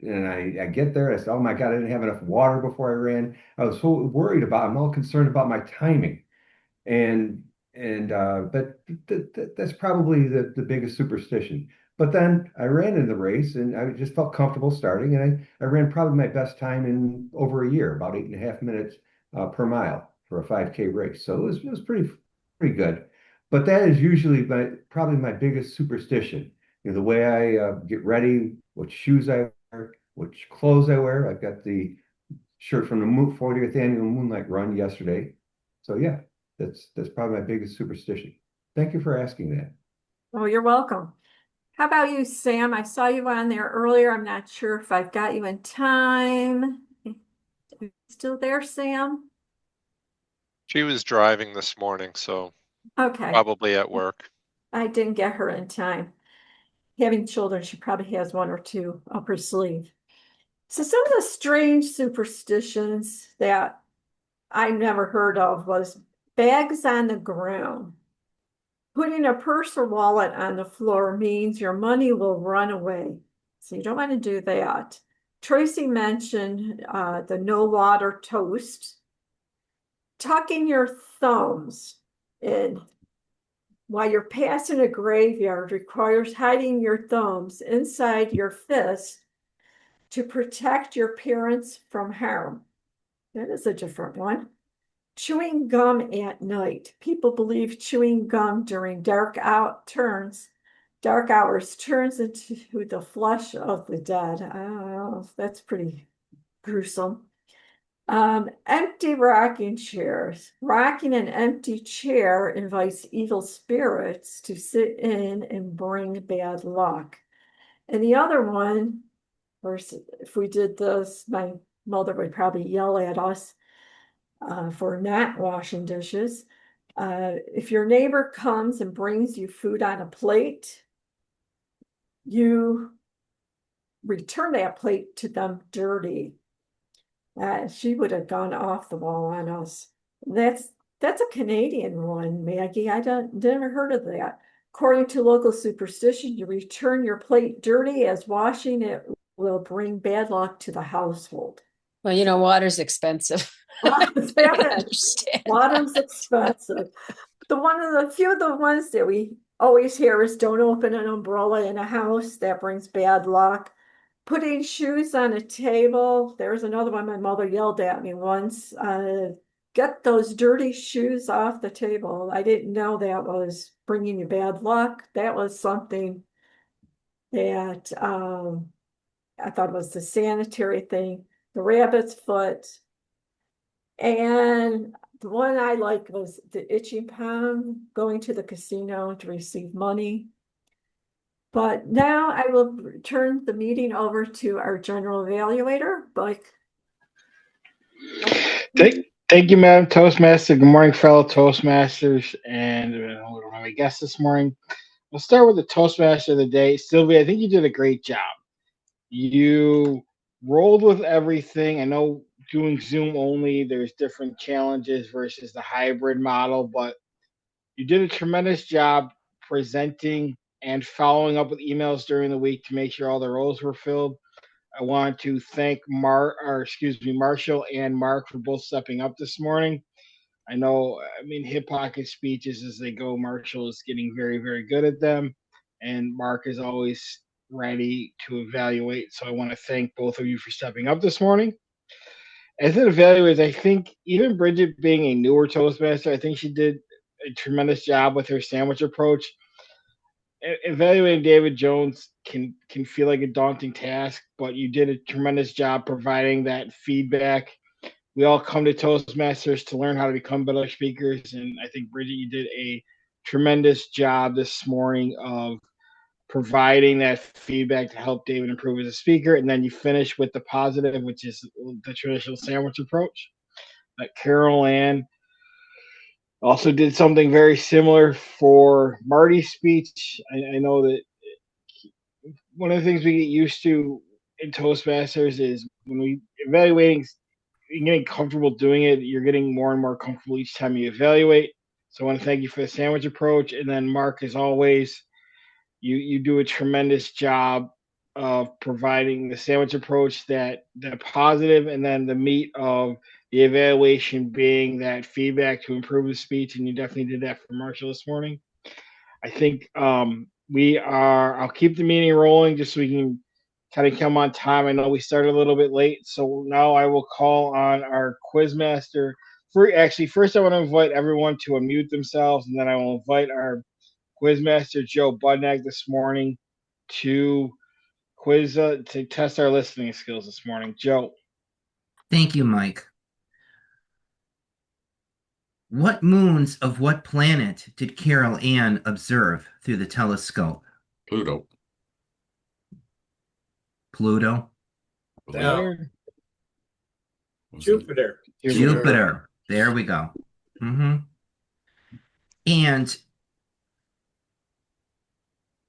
And I get there. I said, oh my God, I didn't have enough water before I ran. I was so worried about. I'm all concerned about my timing and but that's probably the biggest superstition. But then I ran in the race and I just felt comfortable starting, and I ran probably my best time in over a year, about 8.5 minutes per mile for a 5K race. So it was pretty good. But that is usually probably my biggest superstition. The way I get ready, what shoes I wear, which clothes I wear. I've got the shirt from the 40th annual Moonlight Run yesterday. So yeah, that's probably my biggest superstition. Thank you for asking that. Oh, you're welcome. How about you, Sam? I saw you on there earlier. I'm not sure if I've got you in time. Still there, Sam? She was driving this morning, so Okay. probably at work. I didn't get her in time. Having children, she probably has one or two up her sleeve. So some of the strange superstitions that I never heard of was bags on the ground. Putting a purse or wallet on the floor means your money will run away. So you don't want to do that. Tracy mentioned the no water toast. Tucking your thumbs in while you're passing a graveyard requires hiding your thumbs inside your fist to protect your parents from harm. That is a different one. Chewing gum at night. People believe chewing gum during dark hours turns into the flesh of the dead. Oh, that's pretty gruesome. Empty rocking chairs. Rocking an empty chair invites evil spirits to sit in and bring bad luck. And the other one, of course, if we did this, my mother would probably yell at us for not washing dishes. If your neighbor comes and brings you food on a plate, you return that plate to them dirty. She would have gone off the wall on us. That's a Canadian one, Maggie. I never heard of that. According to local superstition, you return your plate dirty as washing it will bring bad luck to the household. Well, water's expensive. Water's expensive. The few of the ones that we always hear is don't open an umbrella in a house. That brings bad luck. Putting shoes on a table. There's another one my mother yelled at me once. Get those dirty shoes off the table. I didn't know that was bringing you bad luck. That was something that I thought was the sanitary thing. The rabbit's foot. And the one I liked was the itchy palm, going to the casino to receive money. But now I will turn the meeting over to our general evaluator, Mike. Thank you, Madam Toastmaster. Good morning, fellow Toastmasters, and what are my guests this morning? We'll start with the Toastmaster of the day. Sylvia, I think you did a great job. You rolled with everything. I know doing Zoom only, there's different challenges versus the hybrid model, but you did a tremendous job presenting and following up with emails during the week to make sure all the roles were filled. I want to thank Marshall and Mark for both stepping up this morning. I know, I mean, hip pocket speeches as they go. Marshall is getting very, very good at them, and Mark is always ready to evaluate. So I want to thank both of you for stepping up this morning. As an evaluator, I think even Bridget being a newer Toastmaster, I think she did a tremendous job with her sandwich approach. Evaluating David Jones can feel like a daunting task, but you did a tremendous job providing that feedback. We all come to Toastmasters to learn how to become better speakers, and I think Bridget, you did a tremendous job this morning of providing that feedback to help David improve as a speaker. And then you finish with the positive, which is the traditional sandwich approach. But Carol Ann also did something very similar for Marty's speech. I know that one of the things we get used to in Toastmasters is when we evaluating, you're getting comfortable doing it, you're getting more and more comfortable each time you evaluate. So I want to thank you for the sandwich approach. And then Mark, as always, you do a tremendous job of providing the sandwich approach, that positive, and then the meat of the evaluation being that feedback to improve the speech. And you definitely did that for Marshall this morning. I think I'll keep the meeting rolling just so we can kind of come on time. I know we started a little bit late, so now I will call on our quiz master. First I want to invite everyone to unmute themselves, and then I will invite our Quizmaster Joe Budnag this morning to to test our listening skills this morning. Joe. Thank you, Mike. What moons of what planet did Carol Ann observe through the telescope? Pluto. Pluto? Saturn. Jupiter. Jupiter. There we go. And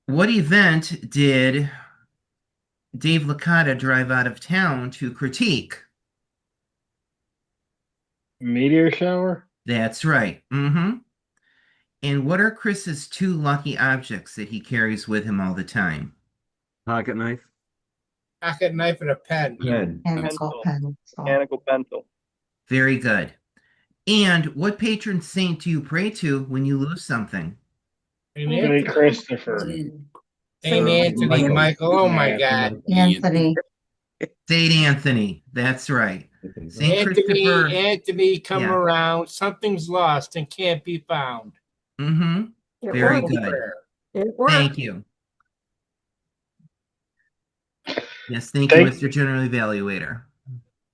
what event did Dave Licata drive out of town to critique? Meteor shower? That's right. And what are Chris's two lucky objects that he carries with him all the time? Pocket knife. Pocket knife and a pen. Mechanical pencil. Very good. And what patron saint do you pray to when you lose something? Saint Christopher. Saint Anthony, Michael. Oh my God. Anthony. Saint Anthony. That's right. Saint Christopher. Anthony, come around. Something's lost and can't be found. Very good. Thank you. Yes, thank you, Mr. General Evaluator.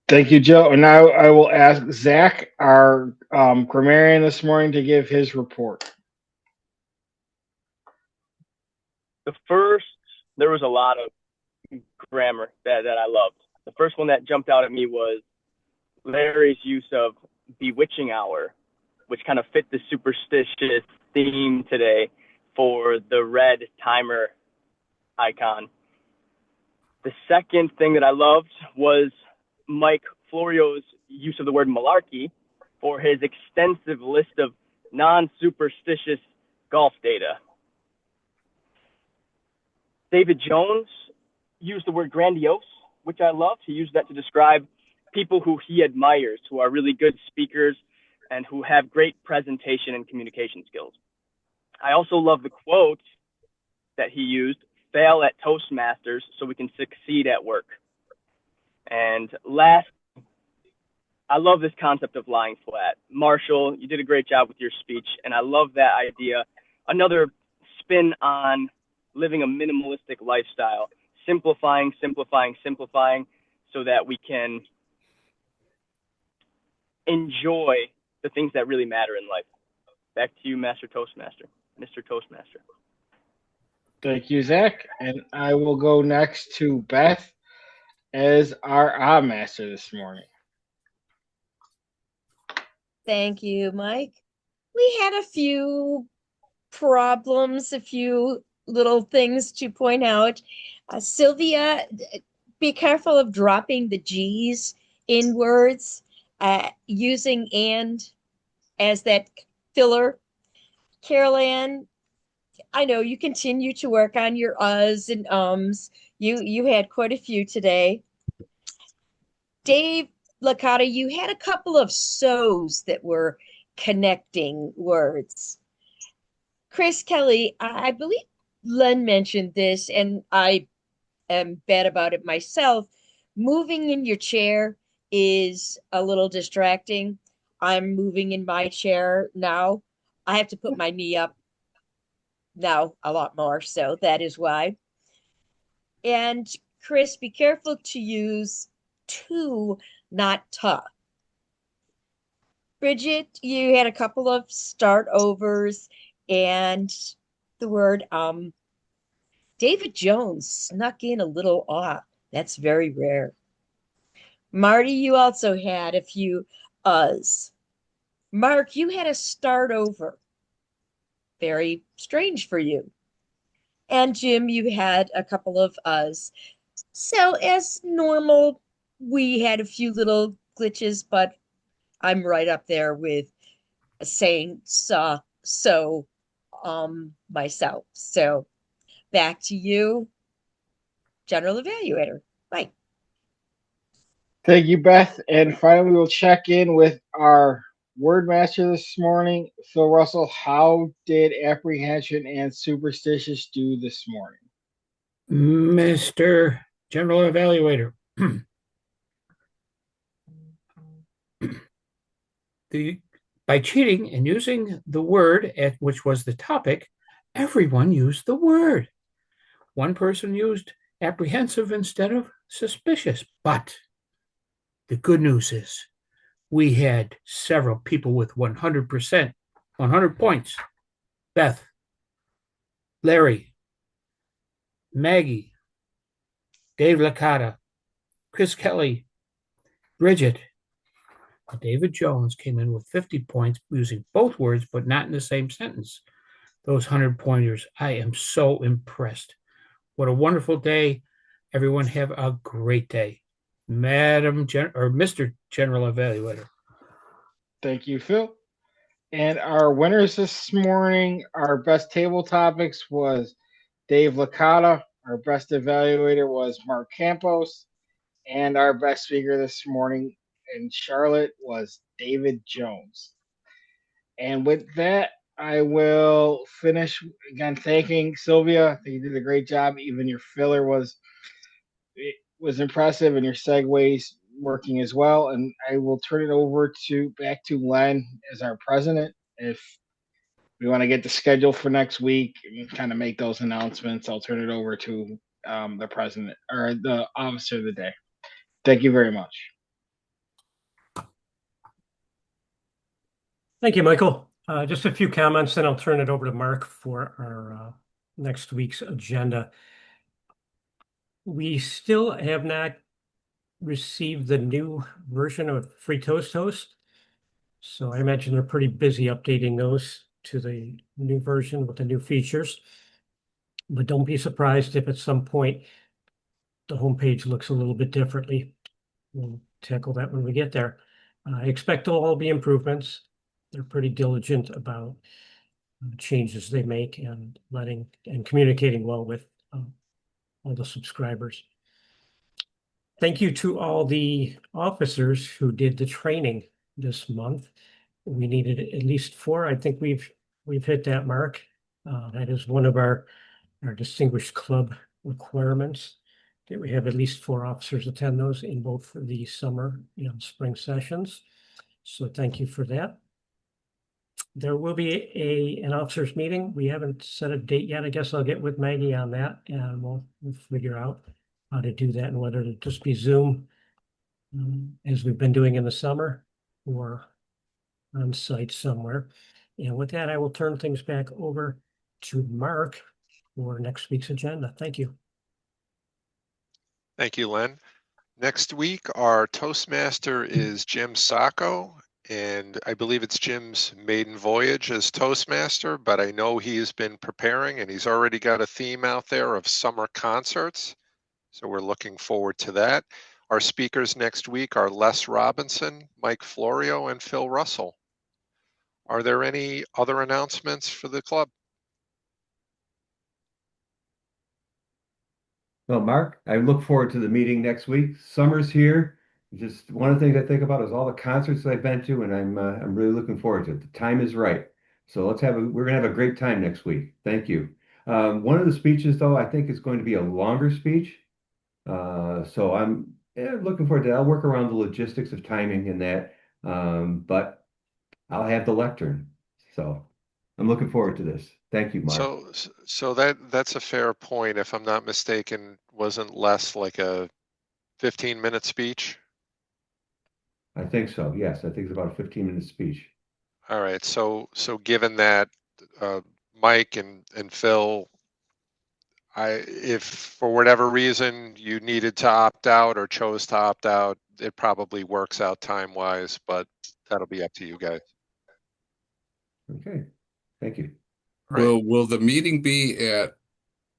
Thank you, Joe. And now I will ask Zach, our grammarian this morning, to give his report. There was a lot of grammar that I loved. The first one that jumped out at me was Larry's use of bewitching hour, which kind of fit the superstitious theme today for the red timer icon. The second thing that I loved was Mike Florio's use of the word malarkey for his extensive list of non-superstitious golf data. David Jones used the word grandiose, which I loved. He used that to describe people who he admires, who are really good speakers and who have great presentation and communication skills. I also love the quote that he used, fail at Toastmasters so we can succeed at work. And last, I love this concept of lying flat. Marshall, you did a great job with your speech, and I love that idea. Another spin on living a minimalistic lifestyle, simplifying, simplifying, simplifying, so that we can enjoy the things that really matter in life. Back to you, Master Toastmaster, Mr. Toastmaster. Thank you, Zach. And I will go next to Beth as our master this morning. Thank you, Mike. We had a few problems, a few little things to point out. Sylvia, be careful of dropping the G's in words, using and as that filler. Carol Ann, I know you continue to work on your uhs and ums. You had quite a few today. Dave Licata, you had a couple of so's that were connecting words. Chris Kelly, I believe Len mentioned this, and I am bad about it myself. Moving in your chair is a little distracting. I'm moving in my chair now. I have to put my knee up now a lot more, so that is why. And Chris, be careful to use to, not ta. Bridget, you had a couple of start overs and the word David Jones snuck in a little off. That's very rare. Marty, you also had a few uhs. Mark, you had a start over. Very strange for you. And Jim, you had a couple of uhs. So as normal, we had a few little glitches, but I'm right up there with saying so myself. So back to you, General Evaluator. Bye. Thank you, Beth. And finally, we'll check in with our word master this morning, Phil Russell. How did apprehension and superstitious do this morning? Mr. General Evaluator, by cheating and using the word which was the topic, everyone used the word. One person used apprehensive instead of suspicious. But the good news is we had several people with 100%, 100 points. Beth, Larry, Maggie, Dave Licata, Chris Kelly, Bridget. David Jones came in with 50 points using both words, but not in the same sentence. Those 100 pointers, I am so impressed. What a wonderful day. Everyone have a great day. Mr. General Evaluator. Thank you, Phil. And our winners this morning, our best table topics was Dave Licata. Our best evaluator was Mark Campos. And our best speaker this morning in Charlotte was David Jones. And with that, I will finish again thanking Sylvia. I think you did a great job. Even your filler was impressive, and your segues working as well. And I will turn it over back to Len as our president. If we want to get the schedule for next week and kind of make those announcements, I'll turn it over to the president or the officer of the day. Thank you very much. Thank you, Michael. Just a few comments, then I'll turn it over to Mark for our next week's agenda. We still have not received the new version of Free Toast Host. So I imagine they're pretty busy updating those to the new version with the new features. But don't be surprised if at some point the homepage looks a little bit differently. We'll tackle that when we get there. I expect they'll all be improvements. They're pretty diligent about changes they make and communicating well with all the subscribers. Thank you to all the officers who did the training this month. We needed at least 4. I think we've hit that mark. That is one of our distinguished club requirements, that we have at least 4 officers attend those in both the summer and spring sessions. So thank you for that. There will be an officers meeting. We haven't set a date yet. I guess I'll get with Maggie on that, and we'll figure out how to do that and whether to just be Zoom, as we've been doing in the summer, or on site somewhere. And with that, I will turn things back over to Mark for next week's agenda. Thank you. Thank you, Len. Next week, our Toastmaster is Jim Sacco, and I believe it's Jim's maiden voyage as Toastmaster, but I know he has been preparing and he's already got a theme out there of summer concerts. So we're looking forward to that. Our speakers next week are Les Robinson, Mike Florio, and Phil Russell. Are there any other announcements for the club? Well, Mark, I look forward to the meeting next week. Summer's here. Just one of the things I think about is all the concerts that I've been to, and I'm really looking forward to it. The time is right. So we're gonna have a great time next week. Thank you. One of the speeches, though, I think is going to be a longer speech. So I'm looking forward to that. I'll work around the logistics of timing and that, but I'll have the lectern. So I'm looking forward to this. Thank you, Mark. So that's a fair point. If I'm not mistaken, wasn't less like a 15-minute speech? I think so. Yes, I think it's about a 15-minute speech. All right. So given that, Mike and Phil, if for whatever reason you needed to opt out or chose to opt out, it probably works out time-wise, but that'll be up to you guys. Okay. Thank you. Will the meeting be at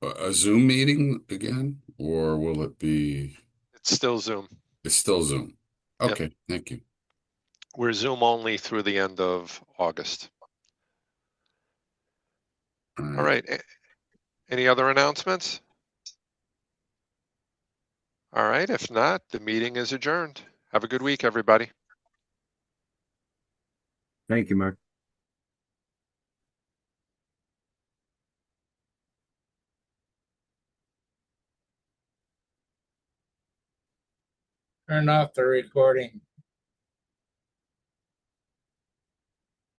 a Zoom meeting again, or will it be? It's still Zoom. It's still Zoom. Yep. Okay, thank you. We're Zoom only through the end of August. All right. Any other announcements? All right. If not, the meeting is adjourned. Have a good week, everybody. Thank you, Mark. Turn off the recording.